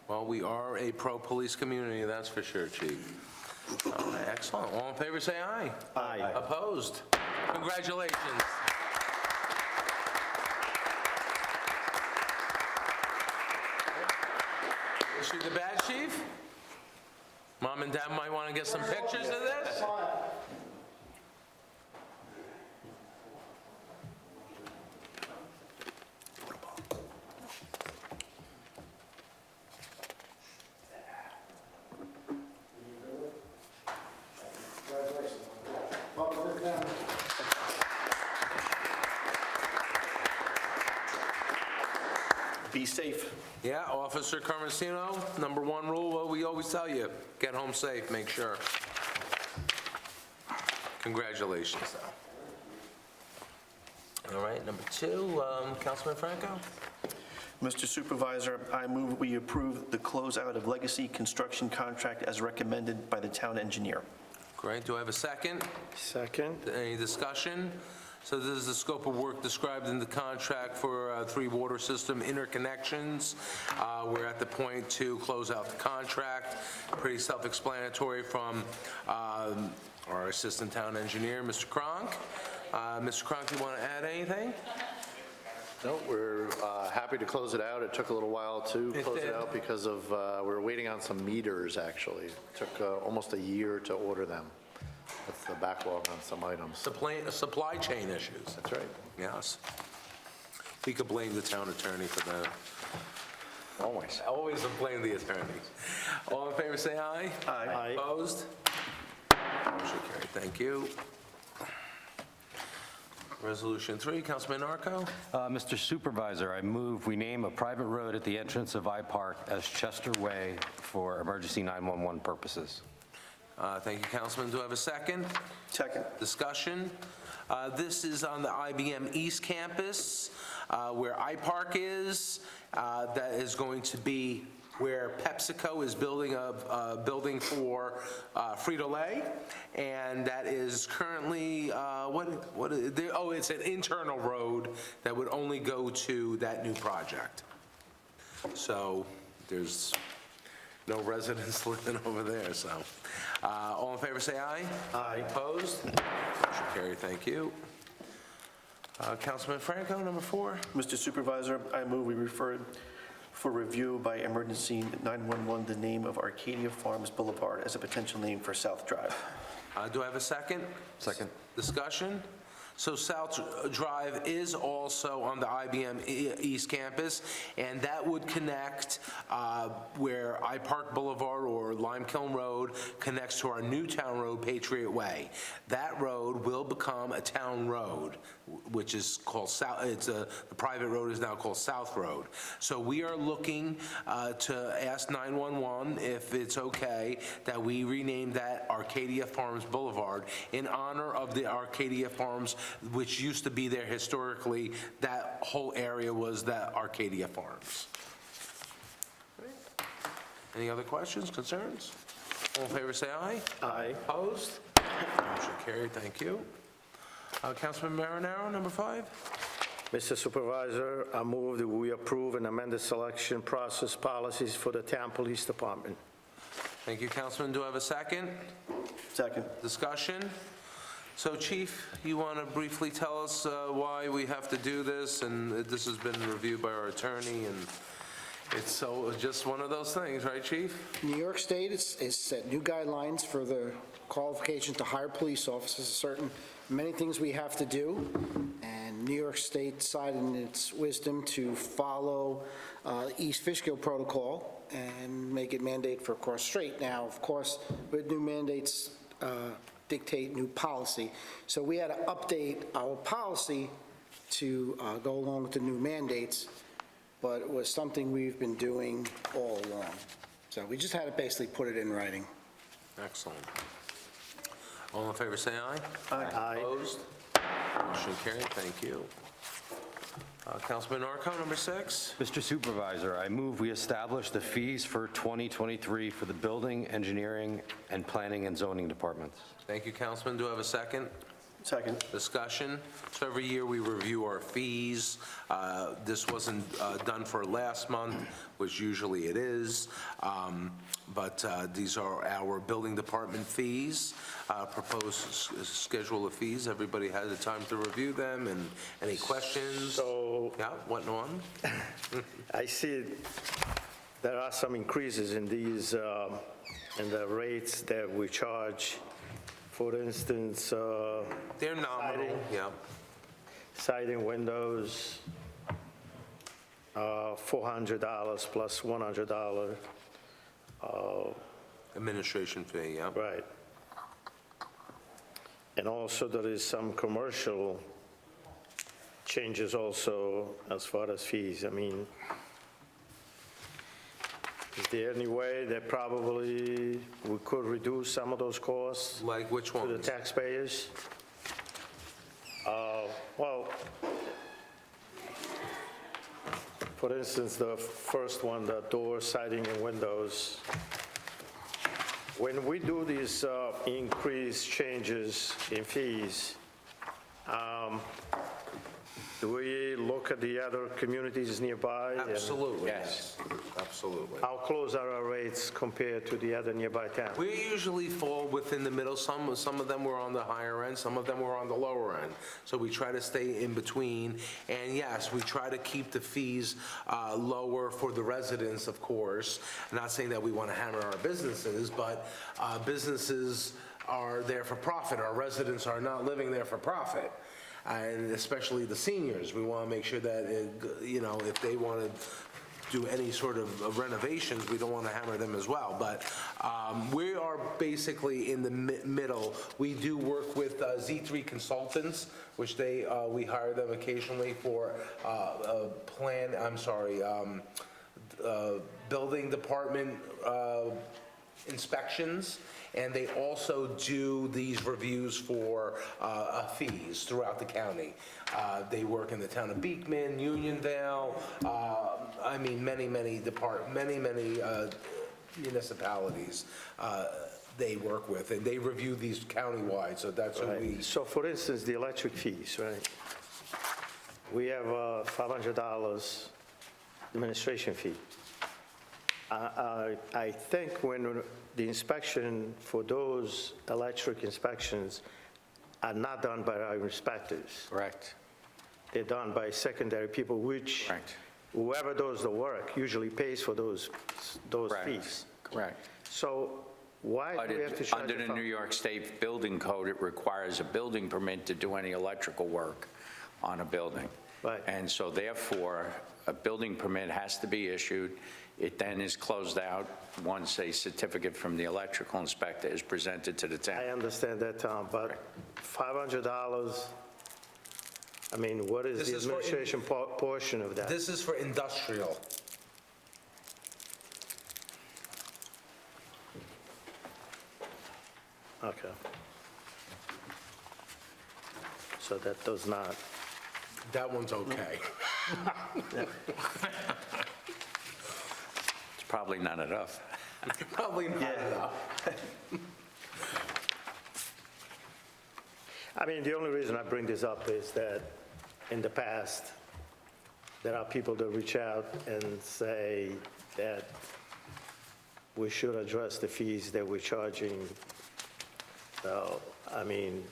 Well, we are a pro-police community, that's for sure, Chief. All right, excellent. All in favor, say aye. Aye. Opposed? Congratulations. Issue the badge, Chief? Mom and Dad might want to get some pictures of this. Be safe. Yeah, Officer Carmesino, number one rule, well, we always tell you, get home safe, make sure. Congratulations. All right, number two, Councilman Franco? Mr. Supervisor, I move we approve the closeout of legacy construction contract as recommended by the town engineer. Great, do I have a second? Second. Any discussion? So this is the scope of work described in the contract for three water system interconnections. We're at the point to close out the contract. Pretty self-explanatory from our assistant town engineer, Mr. Cronk. Mr. Cronk, do you want to add anything? No, we're happy to close it out. It took a little while to close it out because of, we were waiting on some meters, actually. It took almost a year to order them. That's the backlog on some items. Supply chain issues. That's right. Yes. We could blame the town attorney for that. Always. Always blame the attorney. All in favor, say aye. Aye. Opposed? Motion carried. Thank you. Resolution 3, Councilman Narco. Mr. Supervisor, I move we name a private road at the entrance of I-Park as Chester Way for emergency 911 purposes. Thank you, Councilman. Do I have a second? Second. Discussion. This is on the IBM East Campus, where I-Park is. That is going to be where PepsiCo is building a building for Frito-Lay, and that is currently, it's an internal road that would only go to that new project. So there's no residents living over there, so. All in favor, say aye. Aye. Opposed? Motion carried, thank you. Councilman Franco, number 4. Mr. Supervisor, I move we refer for review by emergency 911 the name of Arcadia Farms Boulevard as a potential name for South Drive. Do I have a second? Second. Discussion? So South Drive is also on the IBM East Campus, and that would connect where I-Park Boulevard or Lime Kiln Road connects to our new town road, Patriot Way. That road will become a town road, which is called South, the private road is now called South Road. So we are looking to ask 911 if it's okay that we rename that Arcadia Farms Boulevard in honor of the Arcadia Farms, which used to be there historically. That whole area was that Arcadia Farms. Any other questions, concerns? All in favor, say aye. Aye. Opposed? Motion carried, thank you. Councilman Marinaro, number 5. Mr. Supervisor, I move that we approve and amend the selection process policies for the town police department. Thank you, Councilman. Do I have a second? Second. Discussion? So, Chief, you want to briefly tell us why we have to do this? And this has been reviewed by our attorney, and It's so, just one of those things, right, Chief? New York State is set new guidelines for the qualifications to hire police officers, many things we have to do, and New York State decided in its wisdom to follow East Fishkill protocol and make it mandate for cross strait. Now, of course, with new mandates dictate new policy, so we had to update our policy to go along with the new mandates, but it was something we've been doing all along. So we just had to basically put it in writing. Excellent. All in favor, say aye. Aye. Opposed? Motion carried, thank you. Councilman Narco, number 6. Mr. Supervisor, I move we establish the fees for 2023 for the building, engineering, and planning and zoning departments. Thank you, Councilman. Do I have a second? Second. Discussion. So every year we review our fees. This wasn't done for last month, which usually it is, but these are our building department fees, proposed schedule of fees. Everybody had the time to review them, and any questions? So Yeah, what on? I see there are some increases in these, in the rates that we charge. For instance, They're nominal, yeah. siding windows, $400 plus $100, Administration fee, yeah. right. And also there is some commercial changes also as far as fees. I mean, is there any way that probably we could reduce some of those costs Like which to the ones? taxpayers? Well, for instance, the first one, the door, siding, and windows. When we do these increased changes in fees, do we look at the other communities nearby? and Absolutely, Yes. yes. Absolutely. How close are our rates compared to the other nearby towns? We usually fall within the middle. Some of them were on the higher end, some of them were on the lower end. So we try to stay in between. And yes, we try to keep the fees lower for the residents, of course. I'm not saying that we want to hammer our businesses, but businesses are there for profit. Our residents are not living there for profit. And especially the seniors, we want to make sure that, if they want to do any sort of renovations, we don't want to hammer them as well. But we are basically in the middle. We do work with Z3 Consultants, which we hire them occasionally for building department inspections, and they also do these reviews for fees throughout the county. They work in the town of Beekman, Unionville, many municipalities they work with, and they review these countywide, so that's what we... So for instance, the electric fees, right? We have $500 administration fee. I think when the inspection for those electric inspections are not done by our inspectors. Correct. They're done by secondary people, which Correct. whoever does the work usually pays for those Correct. fees. Correct. So why But do we have to charge under the New York State Building Code, it requires a building permit to do any electrical work on a building. Right. And so therefore, a building permit has to be issued. It then is closed out once a certificate from the electrical inspector is presented to the town. I understand that, Tom, but $500, I mean, what is This the is for in- administration portion of that? This is for industrial. Okay. So that does not, That one's okay. It's probably not enough. Probably not enough. I mean, the only reason I bring this up is that in the past, there are people that reach out and say that we should address the fees that we're charging. So, I mean,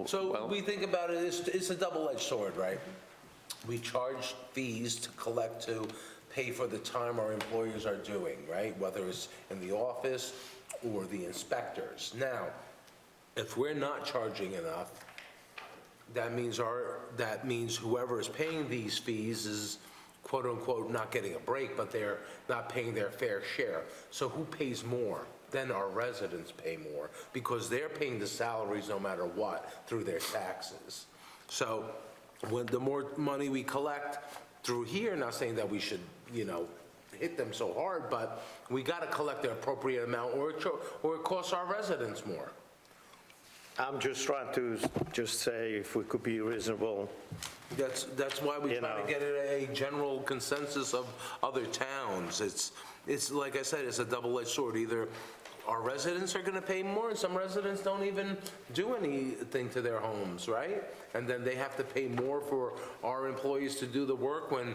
So we think about it, it's a double-edged sword, right? We charge fees to collect to pay for the time our employees are doing, right? Whether it's in the office or the inspectors. Now, if we're not charging enough, that means whoever is paying these fees is quote-unquote not getting a break, but they're not paying their fair share. So who pays more? Then our residents pay more, because they're paying the salaries no matter what through their taxes. So when the more money we collect through here, not saying that we should, hit them so hard, but we got to collect the appropriate amount, or it costs our residents more. I'm just trying to just say if we could be reasonable. That's why we You try to know. get a general consensus of other towns. It's like I said, it's a double-edged sword. Either our residents are going to pay more, and some residents don't even do anything to their homes, right? And then they have to pay more for our employees to do the work when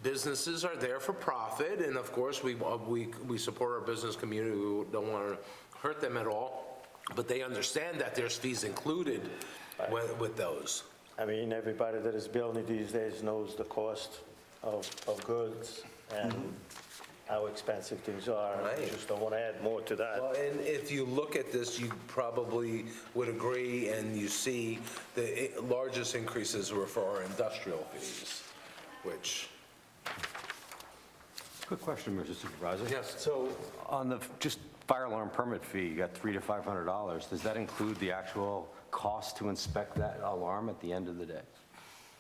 businesses are there for profit. And of course, we support our business community. We don't want to hurt them at all. But they understand that there's fees included with those. I mean, everybody that is building these days knows the cost of goods and how expensive things are. I Right. just don't want to add more to that. Well, and if you look at this, you probably would agree, and you see the largest increases were for our industrial fees, which, Quick question, Mr. Supervisor. Yes. So on the just fire alarm permit fee, you got $300 to $500. Does that include the actual cost to inspect that alarm at the end of the day?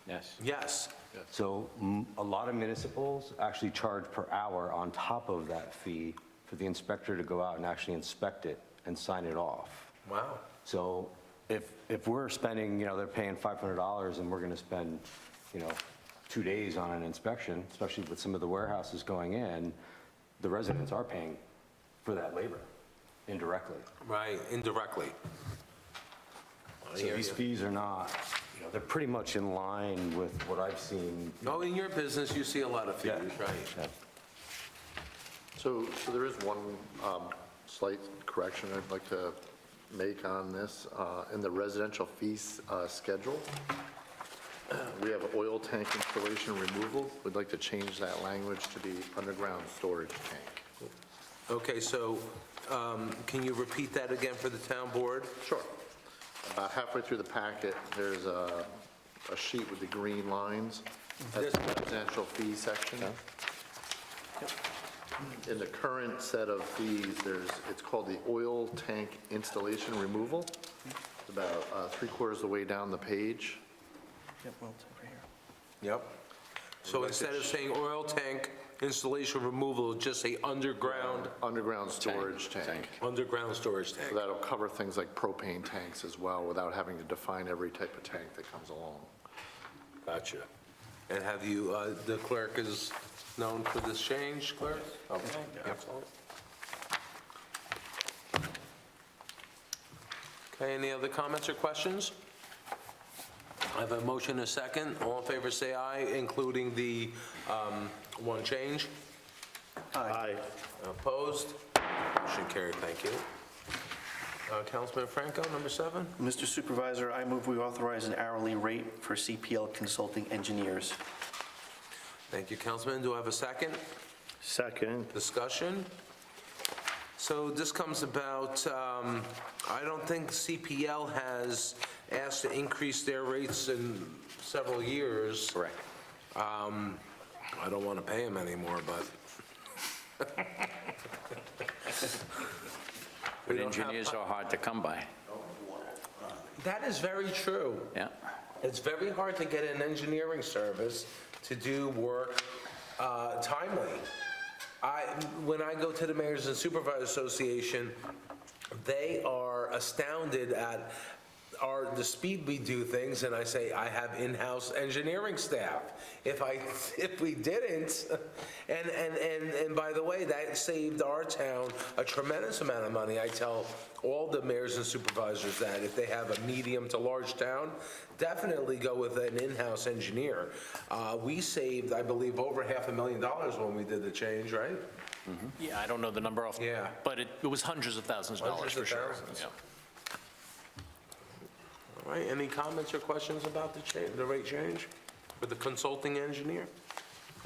Yes. yes, So a lot of municipals actually charge per hour on top of that fee for the inspector to go out and actually inspect it and sign it off. wow. So if we're spending, they're paying $500 and we're going to spend, 2 days on an inspection, especially with some of the warehouses going in, the residents are paying for that labor indirectly. Right, indirectly. I So hear these you. fees are not, they're pretty much in line with what I've seen. Oh, in your business, you see a lot of fees, Yeah. right? Yeah. So there is one slight correction I'd like to make on this. In the residential fees schedule, we have oil tank installation removal. We'd like to change that language to be underground storage tank. Okay, so can you repeat that again for the town board? Sure. About halfway through the packet, there's a sheet with the green lines. That's the residential fee section. In the current set of fees, it's called the oil tank installation removal. It's about 3/4 of the way down the page. Yep, well, it's over here. Yep. So instead of saying oil tank installation removal, just say underground Storage tank. storage tank. So that'll cover things like propane tanks as well, without having to define every type of tank that comes along. Gotcha. And have you, the clerk is known for this change, clerk? Okay, excellent. Okay, any other comments or questions? I have a motion and a second. All in favor, say aye, including the one change. Aye. Opposed? Motion carried, thank you. Councilman Franco, number 7. Mr. Supervisor, I move we authorize an hourly rate for CPL consulting engineers. Thank you, Councilman. Do I have a second? Second. Discussion? So this comes about, I don't think CPL has asked to increase their rates in several years. Correct. I don't want to pay them anymore, but. But engineers are hard to come by. That is very true. Yeah. It's very hard to get an engineering service to do work timely. When I go to the Mayors and Supervisors Association, they are astounded at the speed we do things, and I say, I have in-house engineering staff. If we didn't, and by the way, that saved our town a tremendous amount of money. I tell all the mayors and supervisors that if they have a medium to large town, definitely go with an in-house engineer. We saved, I believe, over $500,000 when we did the change, right? Yeah, I don't know the number off. Yeah. But it was hundreds of thousands of dollars, Hundreds of for sure. thousands. Yeah. All right, any comments or questions about the rate change for the consulting engineer?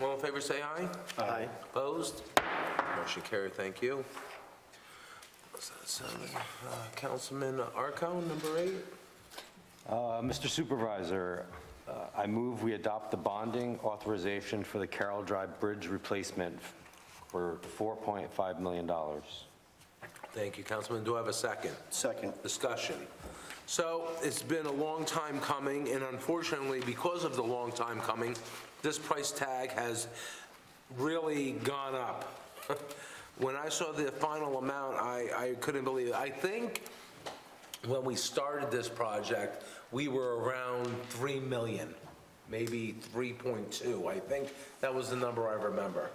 All in favor, say aye. Aye. Opposed? Motion carried, thank you. What's that, 7? Councilman Arco, number 8. Mr. Supervisor, I move we adopt the bonding authorization for the Carroll Drive Bridge replacement for $4.5 million. Thank you, Councilman. Do I have a second? Second. Discussion. So it's been a long time coming, and unfortunately, because of the long time coming, this price tag has really gone up. When I saw the final amount, I couldn't believe it. I think when we started this project, we were around 3 million, maybe 3.2. I think that was the number I remember.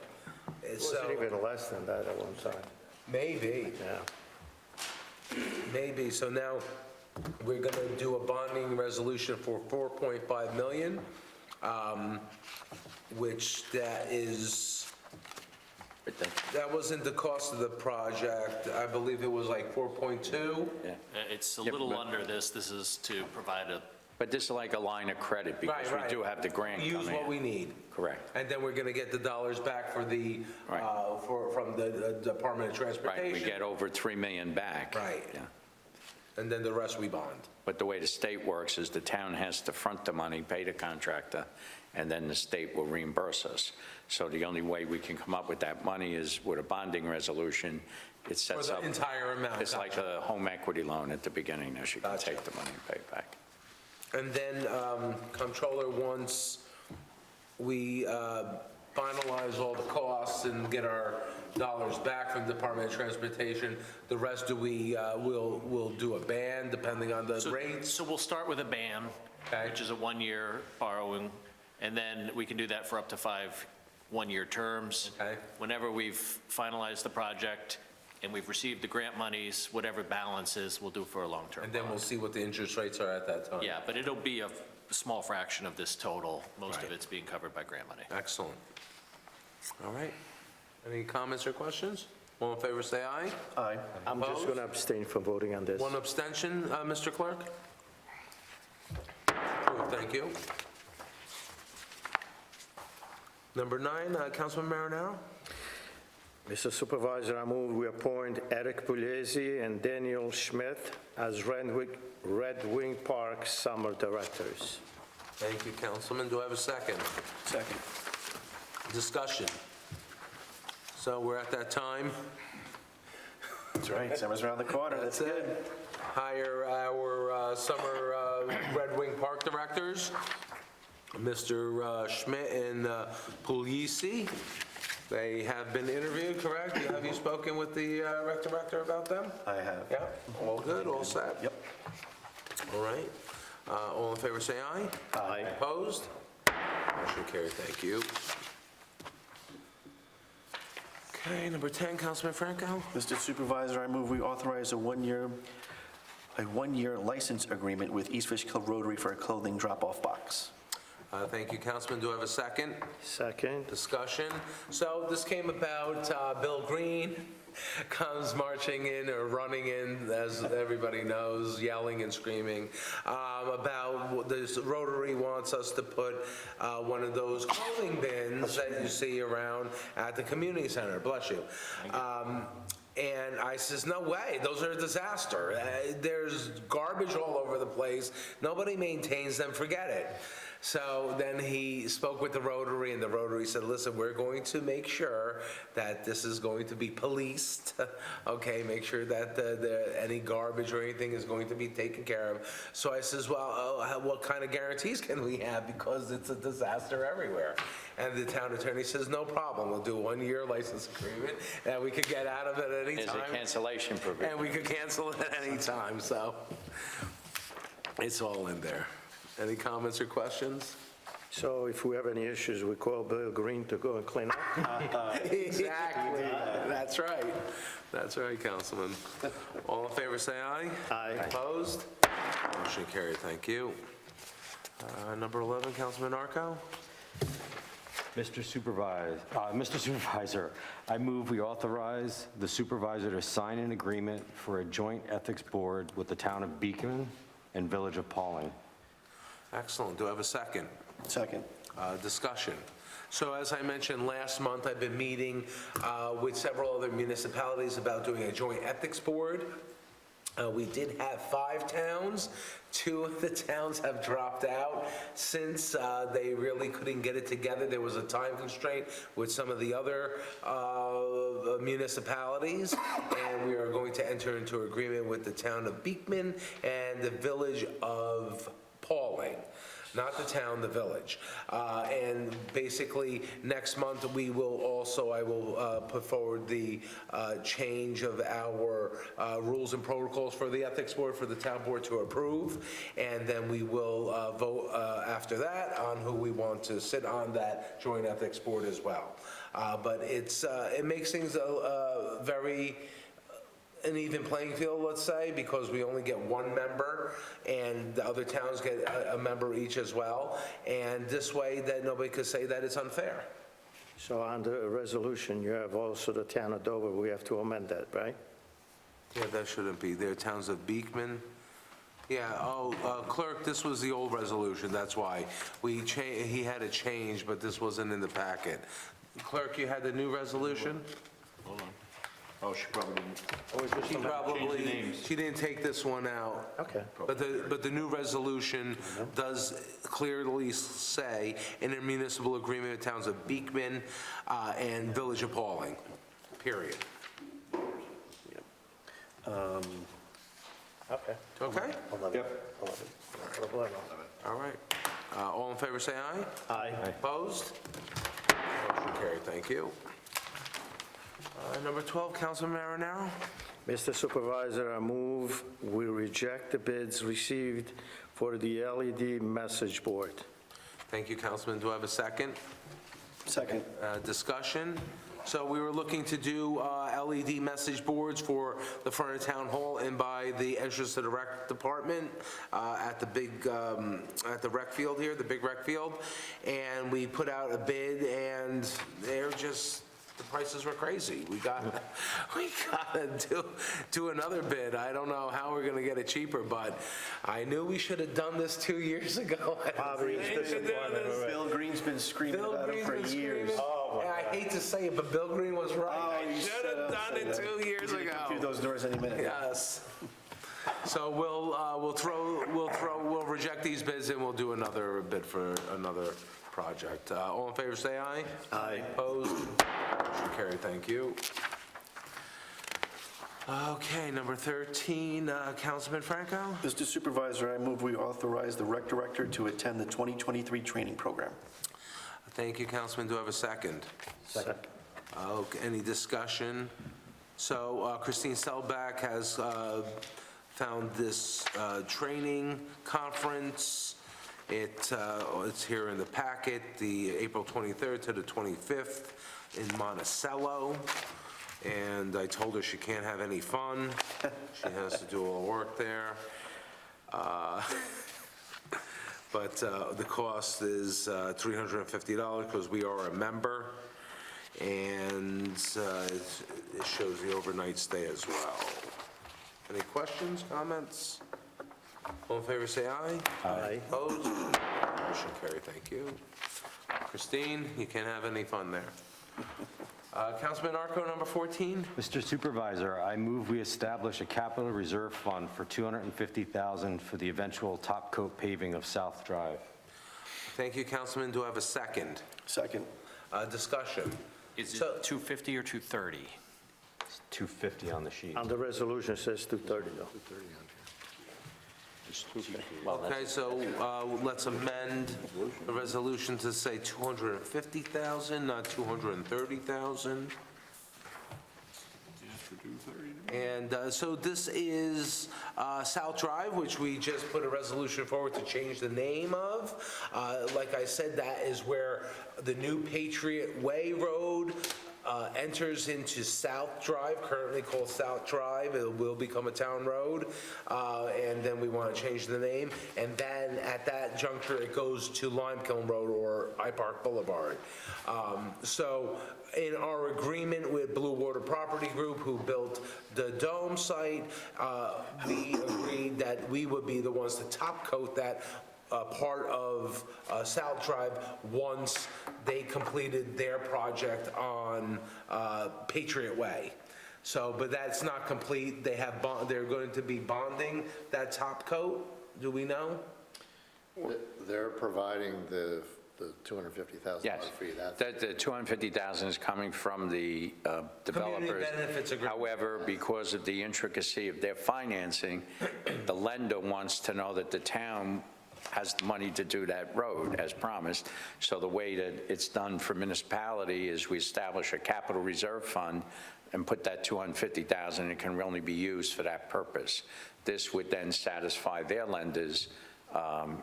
It wasn't even less than that at one time. Maybe. Yeah. Maybe, so now we're going to do a bonding resolution for 4.5 million, which that wasn't the cost of the project. I believe it was like 4.2. It's a little under this. This is to provide a, But this is like a line of credit because we Right. do have the grant coming in. Use what we need. Correct. And then we're going to get the dollars back for the, Right. from the Department of Transportation. Right, we get over 3 million back. Right. Yeah. And then the rest we bond. But the way the state works is the town has to front the money, pay the contractor, and then the state will reimburse us. So the only way we can come up with that money is with a bonding resolution. It sets the up. entire amount, It's like gotcha. a home equity loan at the beginning, as you can Gotcha. take the money and pay it back. And then Comptroller, once we finalize all the costs and get our dollars back from the Department of Transportation, the rest we'll do a ban depending on the rates? so we'll start with a ban, Okay. which is a 1-year borrowing, and then we can do that for up to 5 one-year terms. Okay. Whenever we've finalized the project and we've received the grant monies, whatever balance is, we'll do for a long-term And then we'll bond. see what the interest rates are at that time? Yeah, but it'll be a small fraction of this total. Most of Right. it's being covered by grant money. Excellent. All right. Any comments or questions? All in favor, say aye. Aye. I'm just Opposed? going to abstain from voting on this. One abstention, Mr. Clerk? Approved, thank you. Number 9, Councilman Marinaro? Mr. Supervisor, I move we appoint Eric Pugliese and Daniel Schmidt as Red Wing Park summer directors. Thank you, Councilman. Do I have a second? Second. Discussion. So we're at that time. That's right, summer's around the corner. That's it. Hire our summer Red Wing Park directors, Mr. Schmidt and Pugliese. They have been interviewed, correct? Have you spoken with the rec director about them? I have. Yeah, all good, all set? Yep. All right. All in favor, say aye. Aye. Opposed? Motion carried, thank you. Okay, number 10, Councilman Franco. Mr. Supervisor, I move we authorize a one-year license agreement with East Fishkill Rotary for a clothing drop-off box. Thank you, Councilman. Do I have a second? Second. Discussion. So this came about, Bill Green comes marching in or running in, as everybody knows, yelling and screaming about this Rotary wants us to put one of those clothing bins that you see around at the community center. Bless you. And I says, no way, those are a disaster. There's garbage all over the place. Nobody maintains them, forget it. So then he spoke with the Rotary, and the Rotary said, listen, we're going to make sure that this is going to be policed, okay? Make sure that any garbage or anything is going to be taken care of. So I says, well, what kind of guarantees can we have? Because it's a disaster everywhere. And the town attorney says, no problem, we'll do a 1-year license agreement, and we could get out of it at any There's time. a cancellation provision. And we could cancel it at any time, so it's all in there. Any comments or questions? So if we have any issues, we call Bill Green to go and clean up? Exactly. That's right. That's right, Councilman. All in favor, say aye. Aye. Opposed? Motion carried, thank you. Number 11, Councilman Arco? Mr. Supervisor, I move we authorize the supervisor to sign an agreement for a joint ethics board with the town of Beacon and Village of Pauling. Excellent. Do I have a second? Second. Discussion. So as I mentioned last month, I've been meeting with several other municipalities about doing a joint ethics board. We did have 5 towns. 2 of the towns have dropped out since they really couldn't get it together. There was a time constraint with some of the other municipalities, and we are going to enter into agreement with the town of Beekman and the village of Pauling. Not the town, the village. And basically, next month, I will put forward the change of our rules and protocols for the ethics board for the town board to approve. And then we will vote after that on who we want to sit on that joint ethics board as well. But it makes things very an even playing field, let's say, because we only get 1 member, and the other towns get a member each as well, and this way that nobody could say that it's unfair. So under a resolution, you have also the town of Dover, we have to amend that, right? Yeah, that shouldn't be there. Towns of Beekman. Yeah, clerk, this was the old resolution, that's why. He had a change, but this wasn't in the packet. Clerk, you had the new resolution? Hold on. Oh, she probably didn't. She didn't take this one out. Okay. But the new resolution does clearly say intermunicipal agreement with towns of Beekman and Village of Pauling, period. Okay. Okay? Yep. 11. All right. All in favor, say aye. Aye. Opposed? Motion carried, thank you. Number 12, Councilman Marinaro. Mr. Supervisor, I move we reject the bids received for the LED message board. Thank you, Councilman. Do I have a second? Second. Discussion. So we were looking to do LED message boards for the front of Town Hall and by the entrance to the rec department at the rec field here, the big rec field. And we put out a bid, and the prices were crazy. We gotta do another bid. I don't know how we're gonna get it cheaper, but I knew we should have done this 2 years ago. Bill Green's been screaming about it for years. And I hate to say it, but Bill Green was right. I you should have done it 2 years Through ago. those doors any minute. Yes. So we'll reject these bids and we'll do another bid for another project. All in favor, say aye. Aye. Opposed? Motion carried, thank you. Okay, number 13, Councilman Franco. Mr. Supervisor, I move we authorize the rec director to attend the 2023 training program. Thank you, Councilman. Do I have a second? Second. Okay, any discussion? So Christine Selbach has found this training conference. It's here in the packet, the April 23rd to the 25th in Monticello. And I told her she can't have any fun. She has to do all the work there. But the cost is $350 because we are a member. And it shows the overnight stay as well. Any questions, comments? All in favor, say aye. Aye. Opposed? Motion carried, thank you. Christine, you can't have any fun there. Councilman Arco, number 14. Mr. Supervisor, I move we establish a capital reserve fund for $250,000 for the eventual top coat paving of South Drive. Thank you, Councilman. Do I have a second? Second. Discussion. Is it So- 250 or 230? It's $250 on the sheet. On the resolution, it says 230, though. Okay, so let's amend the resolution to say 250,000, not 230,000. And so this is South Drive, which we just put a resolution forward to change the name of. Like I said, that is where the new Patriot Way Road enters into South Drive, currently called South Drive. It will become a town road, and then we want to change the name. And then at that juncture, it goes to Limekiln Road or I Park Boulevard. So in our agreement with Blue Water Property Group, who built the Dome site, we agreed that we would be the ones to top coat that part of South Drive once they completed their project on Patriot Way. So, but that's not complete. They have they're going to be bonding that top coat. Do we know? They're providing the $250,000 Yes, fee. that the 250,000 is coming from the developers. benefits agreement. However, because of the intricacy of their financing, the lender wants to know that the town has the money to do that road as promised. So the way that it's done for municipality is we establish a capital reserve fund and put that 250,000, it can only be used for that purpose. This would then satisfy their lenders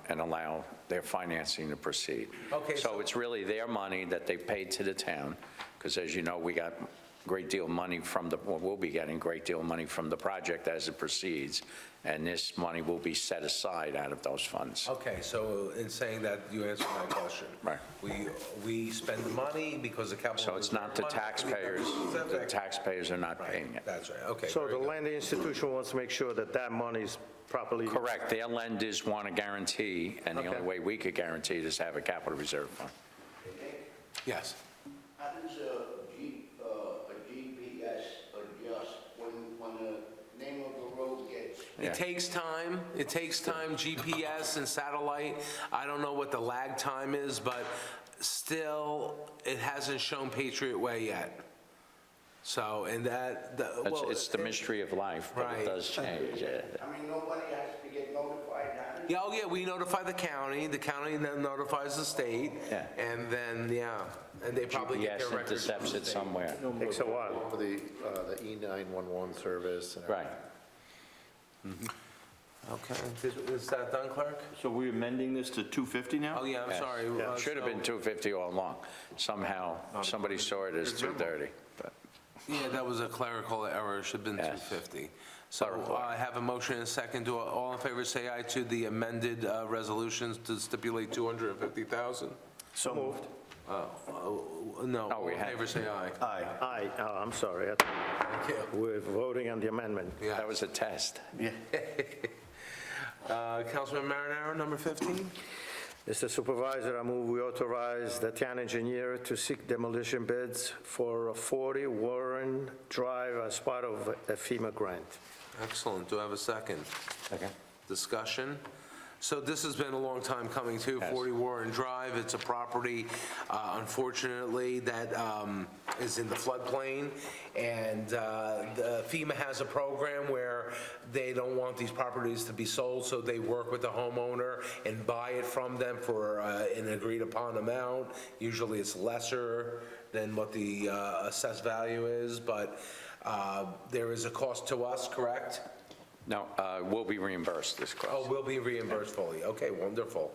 and allow their financing to proceed. Okay, So it's really their money that they paid to the town, because as you know, we got a great deal of money from we'll be getting a great deal of money from the project as it proceeds, and this money will be set aside out of those funds. Okay, so in saying that, you answered my question. Right. We spend the money because the capital. So it's not the taxpayers are not paying it. That's right, okay. So very the good. lending institution wants to make sure that that money is properly... Correct, their lenders want to guarantee, and the only Okay. way we could guarantee it is to have a capital reserve fund. Yes. How does a GPS adjust when the name of the road gets... It takes time. It takes time, GPS and satellite. I don't know what the lag time is, but still, it hasn't shown Patriot Way yet. So, and well, It's the mystery of life, but Right. it does change. Yeah. I mean, nobody has to get notified now? Yeah, oh yeah, we notify the county then notifies the state. Yeah. And then, yeah, and they probably get their GPS records from intercepts the it state. somewhere. Takes a while. For the E911 service. And Right. Okay, is that done, clerk? So we're amending this to 250 now? Oh, yeah, I'm Yes. sorry. Should have been 250 all along. Somehow, somebody saw it as 230, but Yeah, that was a clerical error, it should have been Yes. 250. So Clerical. I have a motion and a second. Do all in favor say aye to the amended resolutions to stipulate 250,000? So moved. No, all we in had- favor say aye. Aye. Aye, I'm sorry. Thank you. We're voting on the amendment. Yeah. that was a test. Yeah. Councilman Marinaro, number 15? Mr. Supervisor, I move we authorize the town engineer to seek demolition bids for 40 Warren Drive as part of a FEMA grant. Excellent. Do I have a second? Second. Discussion? So this has been a long time coming, too, Yes. 40 Warren Drive. It's a property, unfortunately, that is in the floodplain, and the FEMA has a program where they don't want these properties to be sold, so they work with the homeowner and buy it from them for an agreed-upon amount. Usually it's lesser than what the assessed value is, but there is a cost to us, correct? No, we'll be reimbursed this Oh, cost. we'll be reimbursed fully. Okay, wonderful.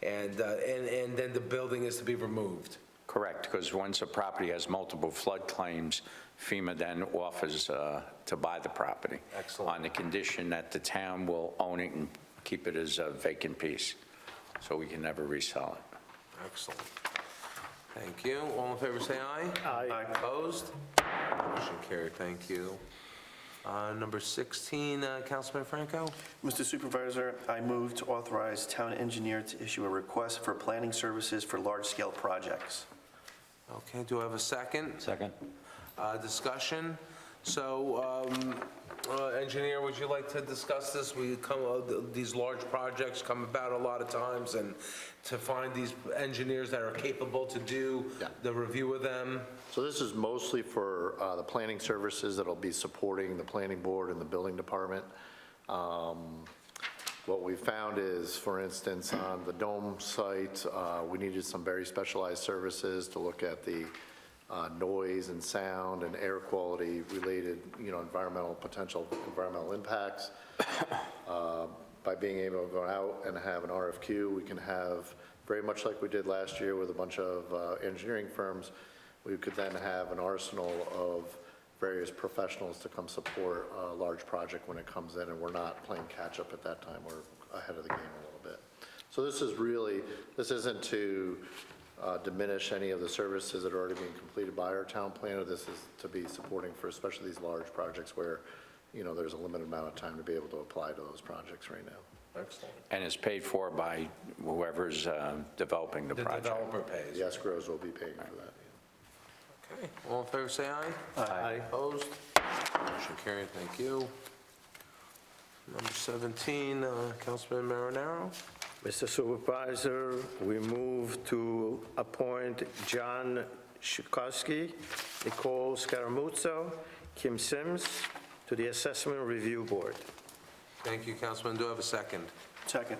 And then the building is to be removed. Correct, because once a property has multiple flood claims, FEMA then offers to buy the property. Excellent. On the condition that the town will own it and keep it as a vacant piece, so we can never resell it. Excellent. Thank you. All in favor, say aye. Aye. Opposed? Motion carried. Thank you. Number 16, Councilman Franco? Mr. Supervisor, I move to authorize town engineer to issue a request for planning services for large-scale projects. Okay, do I have a second? Second. Discussion? So, engineer, would you like to discuss this? These large projects come about a lot of times, and to find these engineers that are capable to do Yeah. the review of them. So this is mostly for the planning services that'll be supporting the planning board and the building department. What we found is, for instance, on the Dome site, we needed some very specialized services to look at the noise and sound and air quality related, potential environmental impacts. By being able to go out and have an RFQ, we can have, very much like we did last year with a bunch of engineering firms, we could then have an arsenal of various professionals to come support a large project when it comes in, and we're not playing catch-up at that time. We're ahead of the game a little bit. So this isn't to diminish any of the services that are already being completed by our town planner. This is to be supporting for especially these large projects where there's a limited amount of time to be able to apply to those projects right now. Excellent. And it's paid for by whoever's developing the The project. developer pays. The escrows will be paying for that. Okay, all in favor, say aye. Aye. Opposed? Motion carried, thank you. Number 17, Councilman Marinaro. Mr. Supervisor, we move to appoint John Shukovsky, Nicole Scaramuzzo, Kim Sims to the Assessment Review Board. Thank you, Councilman. Do I have a second? Second.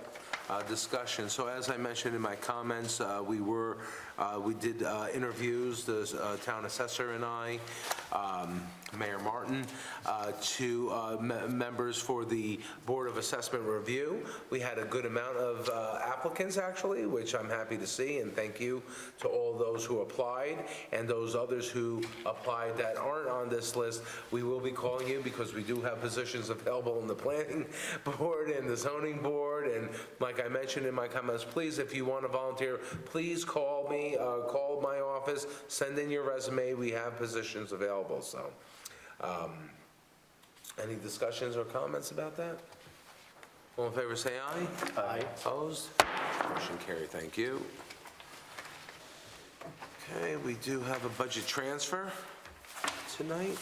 Discussion. So as I mentioned in my comments, we did interviews, the town assessor and I, Mayor Martin, two members for the Board of Assessment Review. We had a good amount of applicants, actually, which I'm happy to see, and thank you to all those who applied, and those others who applied that aren't on this list. We will be calling you because we do have positions available in the Planning Board and the Zoning Board, and like I mentioned in my comments, please, if you want to volunteer, please call me, call my office, send in your resume. We have positions available, so. Any discussions or comments about that? All in favor, say aye. Aye. Opposed? Motion carried, thank you. Okay, we do have a budget transfer tonight.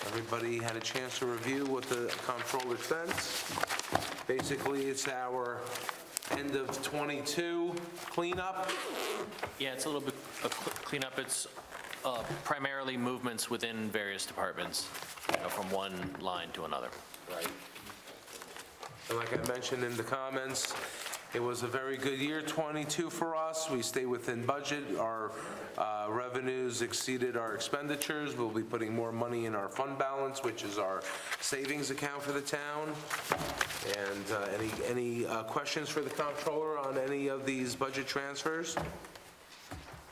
Everybody had a chance to review what the comptroller sent. Basically, it's our end of '22 cleanup. Yeah, it's a little bit of cleanup. It's primarily movements within various departments, from one line to another. Right. And like I mentioned in the comments, it was a very good year, '22 for us. We stay within budget. Our revenues exceeded our expenditures. We'll be putting more money in our fund balance, which is our savings account for the town. And any questions for the comptroller on any of these budget transfers?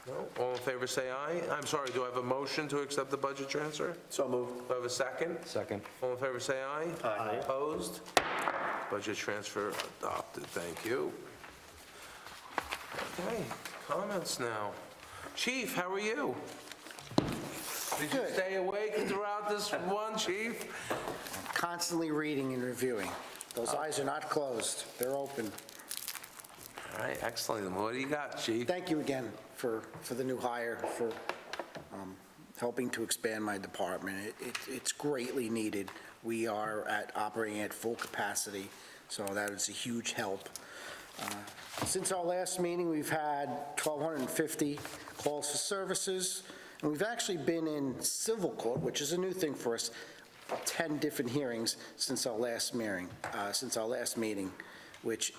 No? All in favor, say aye. I'm sorry, do I have a motion to accept the budget transfer? So moved. Do I have a second? Second. All in favor, say aye. Aye. Opposed? Budget transfer adopted, thank you. Okay, comments now. Chief, how are you? Did you Good. stay awake throughout this one, Chief? Constantly reading and reviewing. Those eyes are not closed, they're open. All right, excellent. What do you got, Chief? Thank you again for the new hire, for helping to expand my department. It's greatly needed. We are operating at full capacity, so that is a huge help. Since our last meeting, we've had 1,250 calls for services, and we've actually been in civil court, which is a new thing for us, 10 different hearings since our last meeting, which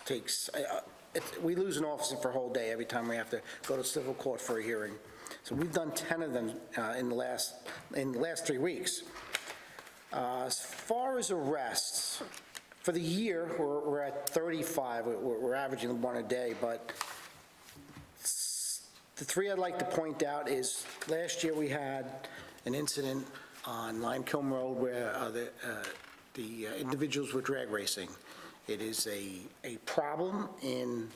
takes, we lose an officer for a whole day every time we have to go to civil court for a hearing. So we've done 10 of them in the last 3 weeks. As far as arrests, for the year, we're at 35. We're averaging one a day, but the three I'd like to point out is last year we had an incident on Lime Kiln Road where the individuals were drag racing. It is a problem in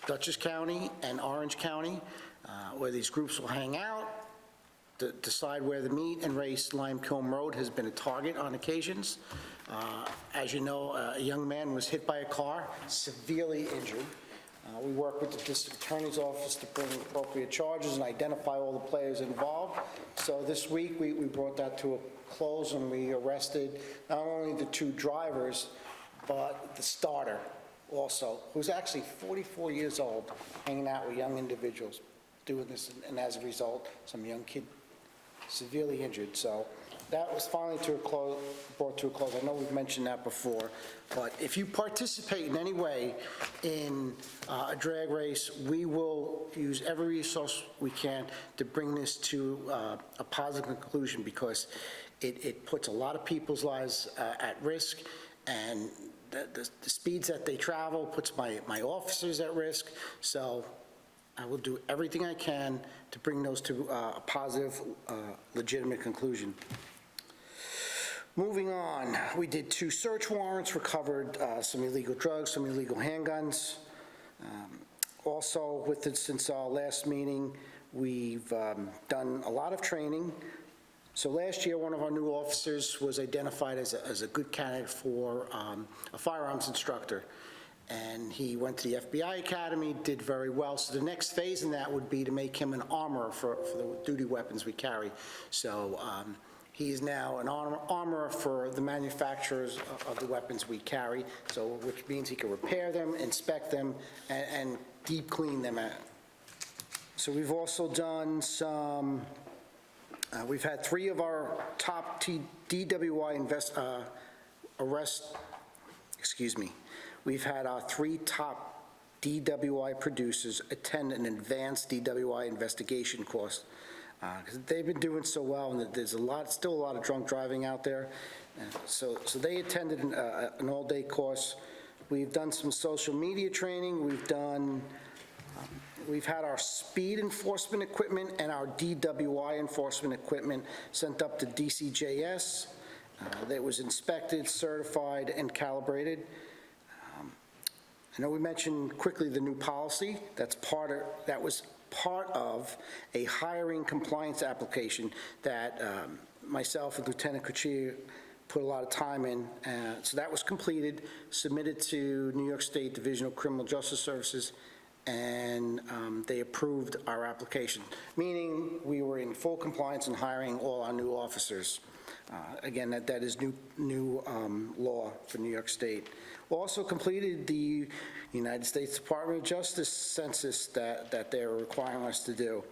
Dutchess County and Orange County where these groups will hang out, decide where to meet and race. Lime Kiln Road has been a target on occasions. As you know, a young man was hit by a car, severely injured. We work with the district attorney's office to bring appropriate charges and identify all the players involved. So this week, we brought that to a close, and we arrested not only the 2 drivers, but the starter also, who's actually 44 years old, hanging out with young individuals doing this, and as a result, some young kid severely injured. So that was finally brought to a close. I know we've mentioned that before, but if you participate in any way in a drag race, we will use every resource we can to bring this to a positive conclusion, because it puts a lot of people's lives at risk, and the speeds that they travel puts my officers at risk. So I will do everything I can to bring those to a positive, legitimate conclusion. Moving on, we did 2 search warrants, recovered some illegal drugs, some illegal handguns. Also, since our last meeting, we've done a lot of training So last year, one of our new officers was identified as a good candidate for a firearms instructor. And he went to the FBI Academy, did very well. So the next phase in that would be to make him an armorer for the duty weapons we carry. So he is now an armorer for the manufacturers of the weapons we carry, so which means he can repair them, inspect them, and deep clean them. So we've also done some, we've had 3 of our top DWI we've had our 3 top DWI producers attend an advanced DWI investigation course. Because they've been doing so well, and there's still a lot of drunk driving out there. So they attended an all-day course. We've done some social media training. We've had our speed enforcement equipment and our DWI enforcement equipment sent up to DCJS. That was inspected, certified, and calibrated. I know we mentioned quickly the new policy. That was part of a hiring compliance application that myself and Lieutenant Cuccia put a lot of time in. So that was completed, submitted to New York State Division of Criminal Justice Services, and they approved our application, meaning we were in full compliance in hiring all our new officers. Again, that is new law for New York State. We also completed the United States Department of Justice census that they're requiring us to do.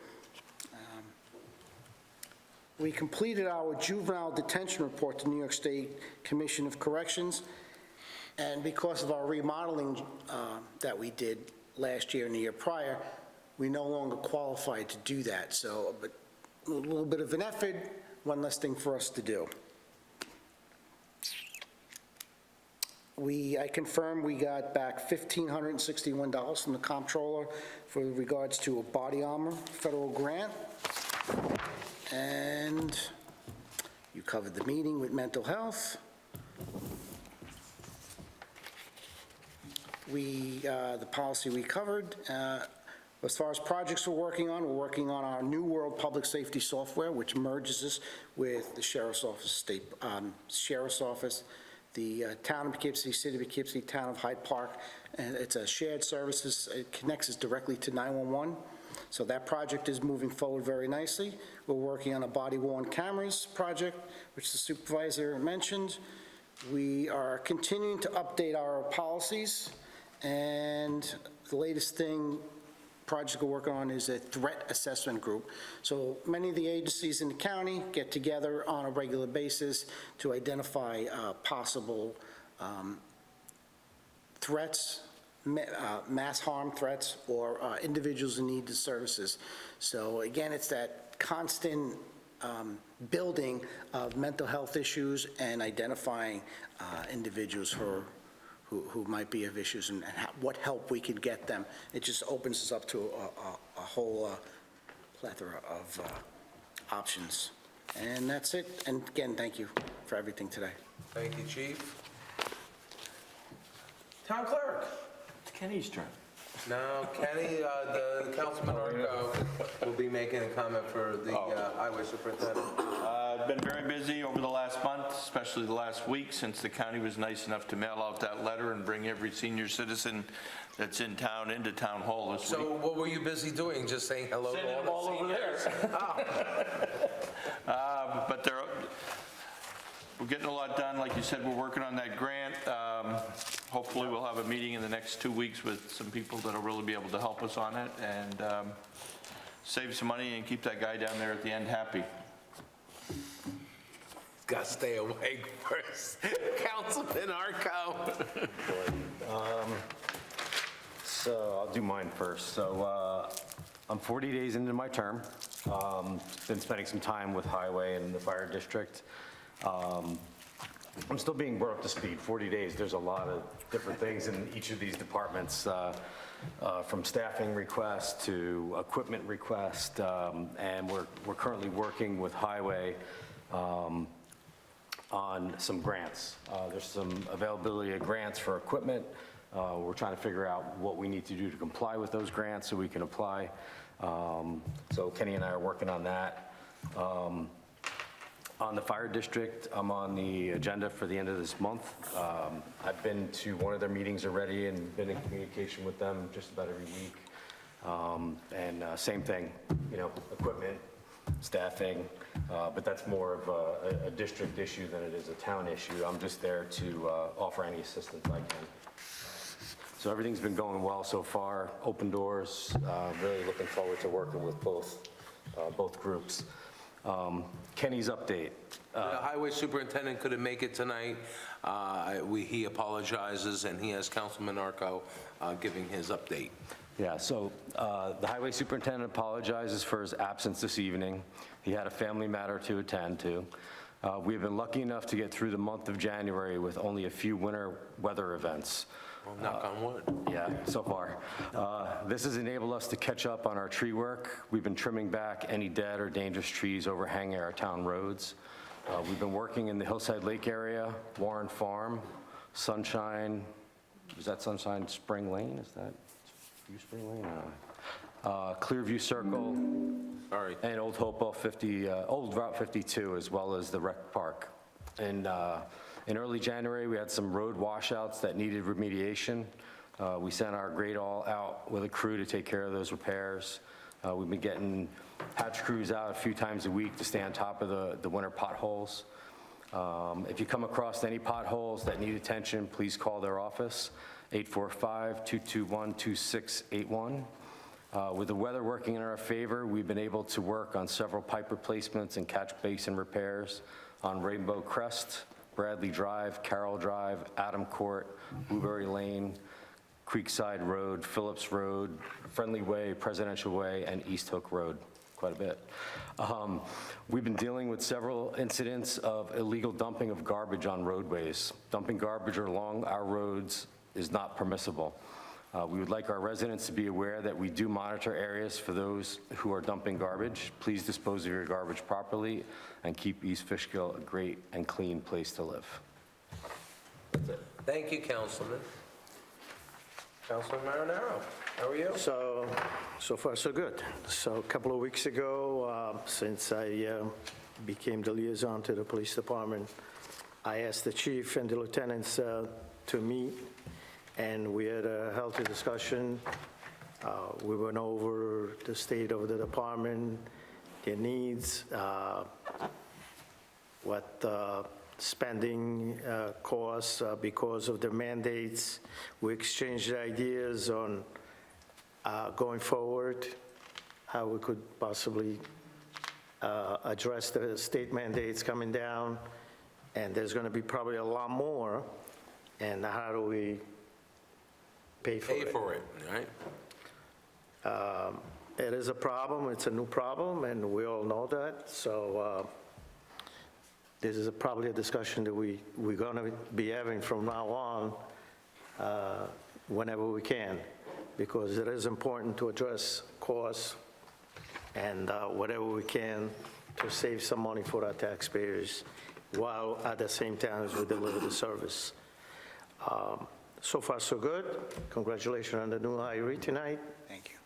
We completed our juvenile detention report to New York State Commission of Corrections, and because of our remodeling that we did last year and the year prior, we no longer qualified to do that. So, but a little bit of an effort, one less thing for us to do. I confirm we got back $1,561 from the comptroller for regards to a body armor federal grant. And you covered the meeting with mental health. The policy we covered. As far as projects we're working on our New World Public Safety software, which merges us with the Sheriff's Office, Sheriff's Office, the Town of Poughkeepsie, City of Poughkeepsie, Town of Hyde Park, and it's a shared services. It connects us directly to 911. So that project is moving forward very nicely. We're working on a body-worn cameras project, which the supervisor mentioned. We are continuing to update our policies, and the latest project we're working on is a threat assessment group. So many of the agencies in the county get together on a regular basis to identify possible threats, mass harm threats, or individuals in need of services. So again, it's that constant building of mental health issues and identifying individuals who might be of issues and what help we can get them. It just opens us up to a whole plethora of options. And that's it. And again, thank you for everything today. Thank you, Chief. Town Clerk. It's Kenny's turn. Now, Kenny, the Councilman Arco will be making a comment for the Highway Superintendent. Been very busy over the last month, especially the last week, since the county was nice enough to mail out that letter and bring every senior citizen that's in town into Town Hall this week. So what were you busy doing? Just saying hello to Sending all them the all over seniors? there. But we're getting a lot done. Like you said, we're working on that grant. Hopefully, we'll have a meeting in the next 2 weeks with some people that'll really be able to help us on it and save some money and keep that guy down there at the end happy. Got to stay awake first. Councilman Arco. So I'll do mine first. So I'm 40 days into my term. Been spending some time with Highway and the Fire District. I'm still being brought up to speed. 40 days, there's a lot of different things in each of these departments, from staffing requests to equipment requests, and we're currently working with Highway on some grants. There's some availability of grants for equipment. We're trying to figure out what we need to do to comply with those grants so we can apply. So Kenny and I are working on that. On the fire district, I'm on the agenda for the end of this month. I've been to one of their meetings already and been in communication with them just about every week. And same thing, equipment, staffing, but that's more of a district issue than it is a town issue. I'm just there to offer any assistance I can. So everything's been going well so far, open doors, really looking forward to working with both groups. Kenny's update. The highway superintendent couldn't make it tonight. He apologizes, and he has Councilman Arco giving his update. Yeah, so the highway superintendent apologizes for his absence this evening. He had a family matter to attend to. We've been lucky enough to get through the month of January with only a few winter weather events. Well, knock on wood. Yeah, so far. This has enabled us to catch up on our tree work. We've been trimming back any dead or dangerous trees overhanging our town roads. We've been working in the Hillside Lake area, Warren Farm, Sunshine, is that Sunshine Spring Lane? Is that Spring Lane? Clearview Circle, and Old Hopewell 50, Old Route 52, as well as the rec park. And in early January, we had some road washouts that needed remediation. We sent our grade all out with a crew to take care of those repairs. We've been getting hatch crews out a few times a week to stay on top of the winter potholes. If you come across any potholes that need attention, please call their office, 845-221-2681. With the weather working in our favor, we've been able to work on several pipe replacements and catch basin repairs on Rainbow Crest, Bradley Drive, Carroll Drive, Adam Court, Blueberry Lane, Creekside Road, Phillips Road, Friendly Way, Presidential Way, and East Hook Road, quite a bit. We've been dealing with several incidents of illegal dumping of garbage on roadways. Dumping garbage along our roads is not permissible. We would like our residents to be aware that we do monitor areas for those who are dumping garbage. Please dispose of your garbage properly and keep East Fishkill a great and clean place to live. Thank you, Councilman. Councilman Marinaro, how are you? So far, so good. So a couple of weeks ago, since I became the liaison to the police department, I asked the chief and the lieutenants to meet, and we had a healthy discussion. We went over the state of the department, their needs, what spending costs because of the mandates. We exchanged ideas on going forward, how we could possibly address the state mandates coming down, and there's going to be probably a lot more, and how do we pay for it? Pay for it, right? It is a problem, it's a new problem, and we all know that, so this is probably a discussion that we're going to be having from now on whenever we can, because it is important to address costs and whatever we can to save some money for our taxpayers, while at the same time as we deliver the service. So far, so good. Congratulations on the new hire tonight. Thank you.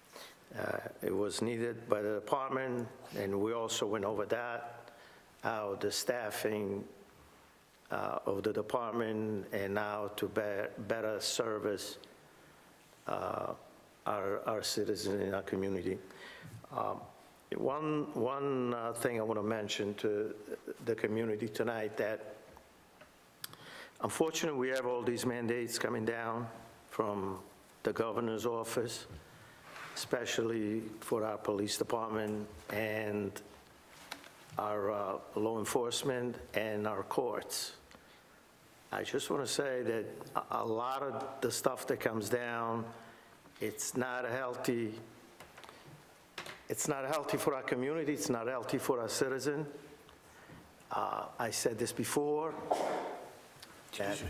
It was needed by the department, and we also went over that, how the staffing of the department and how to better service our citizens in our community. One thing I want to mention to the community tonight, that unfortunately we have all these mandates coming down from the governor's office, especially for our police department and our law enforcement and our courts. I just want to say that a lot of the stuff that comes down, it's not healthy. It's not healthy for our community, it's not healthy for our citizen. I said this before, that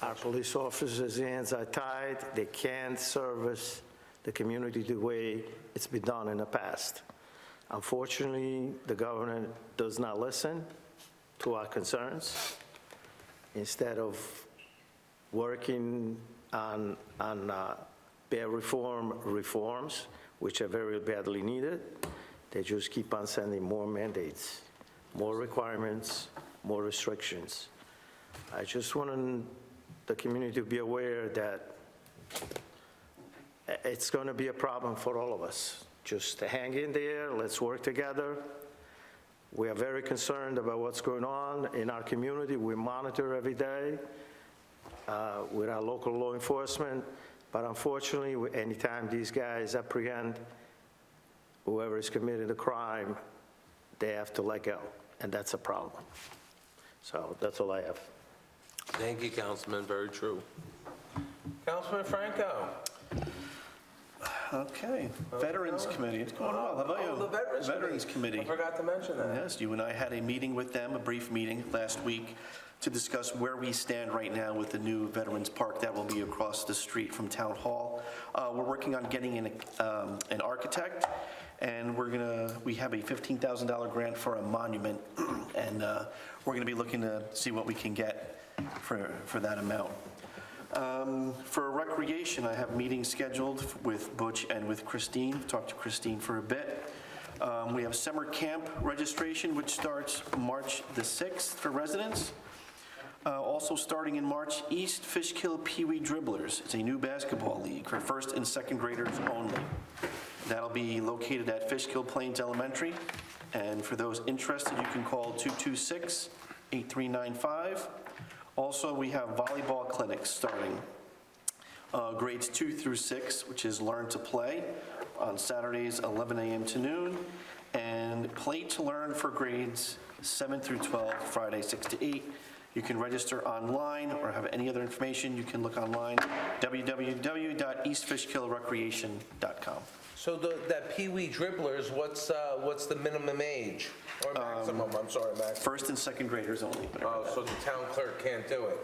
our police officers' hands are tied. They can't service the community the way it's been done in the past. Unfortunately, the government does not listen to our concerns. Instead of working on bail reforms, which are very badly needed, they just keep on sending more mandates. more requirements, more restrictions. I just want the community to be aware that it's going to be a problem for all of us. Just hang in there, let's work together. We are very concerned about what's going on in our community. We monitor every day with our local law enforcement, but unfortunately, anytime these guys apprehend whoever is committing the crime, they have to let go, and that's a problem. So that's all I have. Thank you, Councilman, very true. Councilman Franco? Okay, Veterans Committee, it's going well. How about you? Oh, the Veterans Committee. I forgot to mention that. Yes, you and I had a meeting with them, a brief meeting last week, to discuss where we stand right now with the new Veterans Park that will be across the street from Town Hall. We're working on getting an architect, and we have a $15,000 grant for a monument, and we're going to be looking to see what we can get for that amount. For recreation, I have meetings scheduled with Butch and with Christine. Talked to Christine for a bit. We have summer camp registration, which starts March the 6th for residents. Also starting in March, East Fishkill Pee Wee Dribblers. It's a new basketball league for first and second graders only. That'll be located at Fishkill Plains Elementary. And for those interested, you can call 226-8395. Also, we have volleyball clinics starting grades 2 through 6, which is Learn to Play, on Saturdays 11 a.m. to noon, and Play to Learn for grades 7 through 12, Friday 6 to 8. You can register online or have any other information. You can look online, www.eastfishkillrecreation.com. So that Pee Wee Dribblers, what's the minimum age? Or maximum, I'm sorry, maximum. First and second graders only. Oh, so the town clerk can't do it?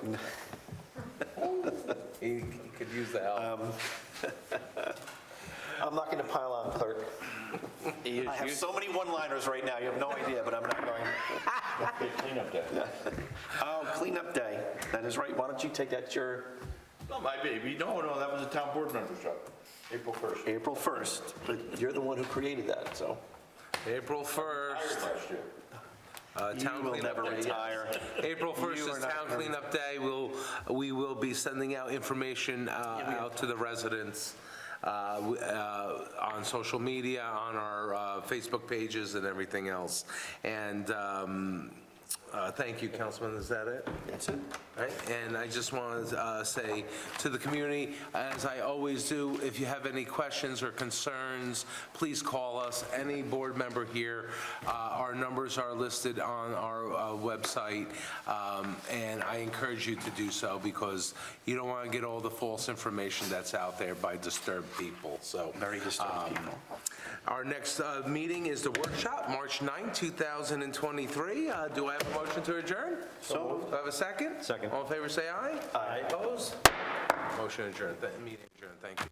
He could use the help. I'm not going to pile on, clerk. I have so many one-liners right now, you have no idea, but I'm not going. Cleanup day. Oh, cleanup day. That is right. Why don't you take that, your Not my baby. No, that was a town board member's job. April 1st. April 1st. But you're the one who created that, so. April 1st. Last year. Town You will cleanup never day. retire. April 1st You is are not town going to cleanup day. We will be sending out information out to the residents on social media, on our Facebook pages and everything else. And thank you, Councilman, is that it? That's it. Right, and I just want to say to the community, as I always do, if you have any questions or concerns, please call us, any board member here. Our numbers are listed on our website, and I encourage you to do so because you don't want to get all the false information that's out there by disturbed people, so. Very disturbed people. Our next meeting is the workshop, March 9, 2023. Do I have a motion to adjourn? So Do I have a second? Second. All in favor, say aye. Aye. Opposed? Motion adjourned, meeting adjourned, thank you.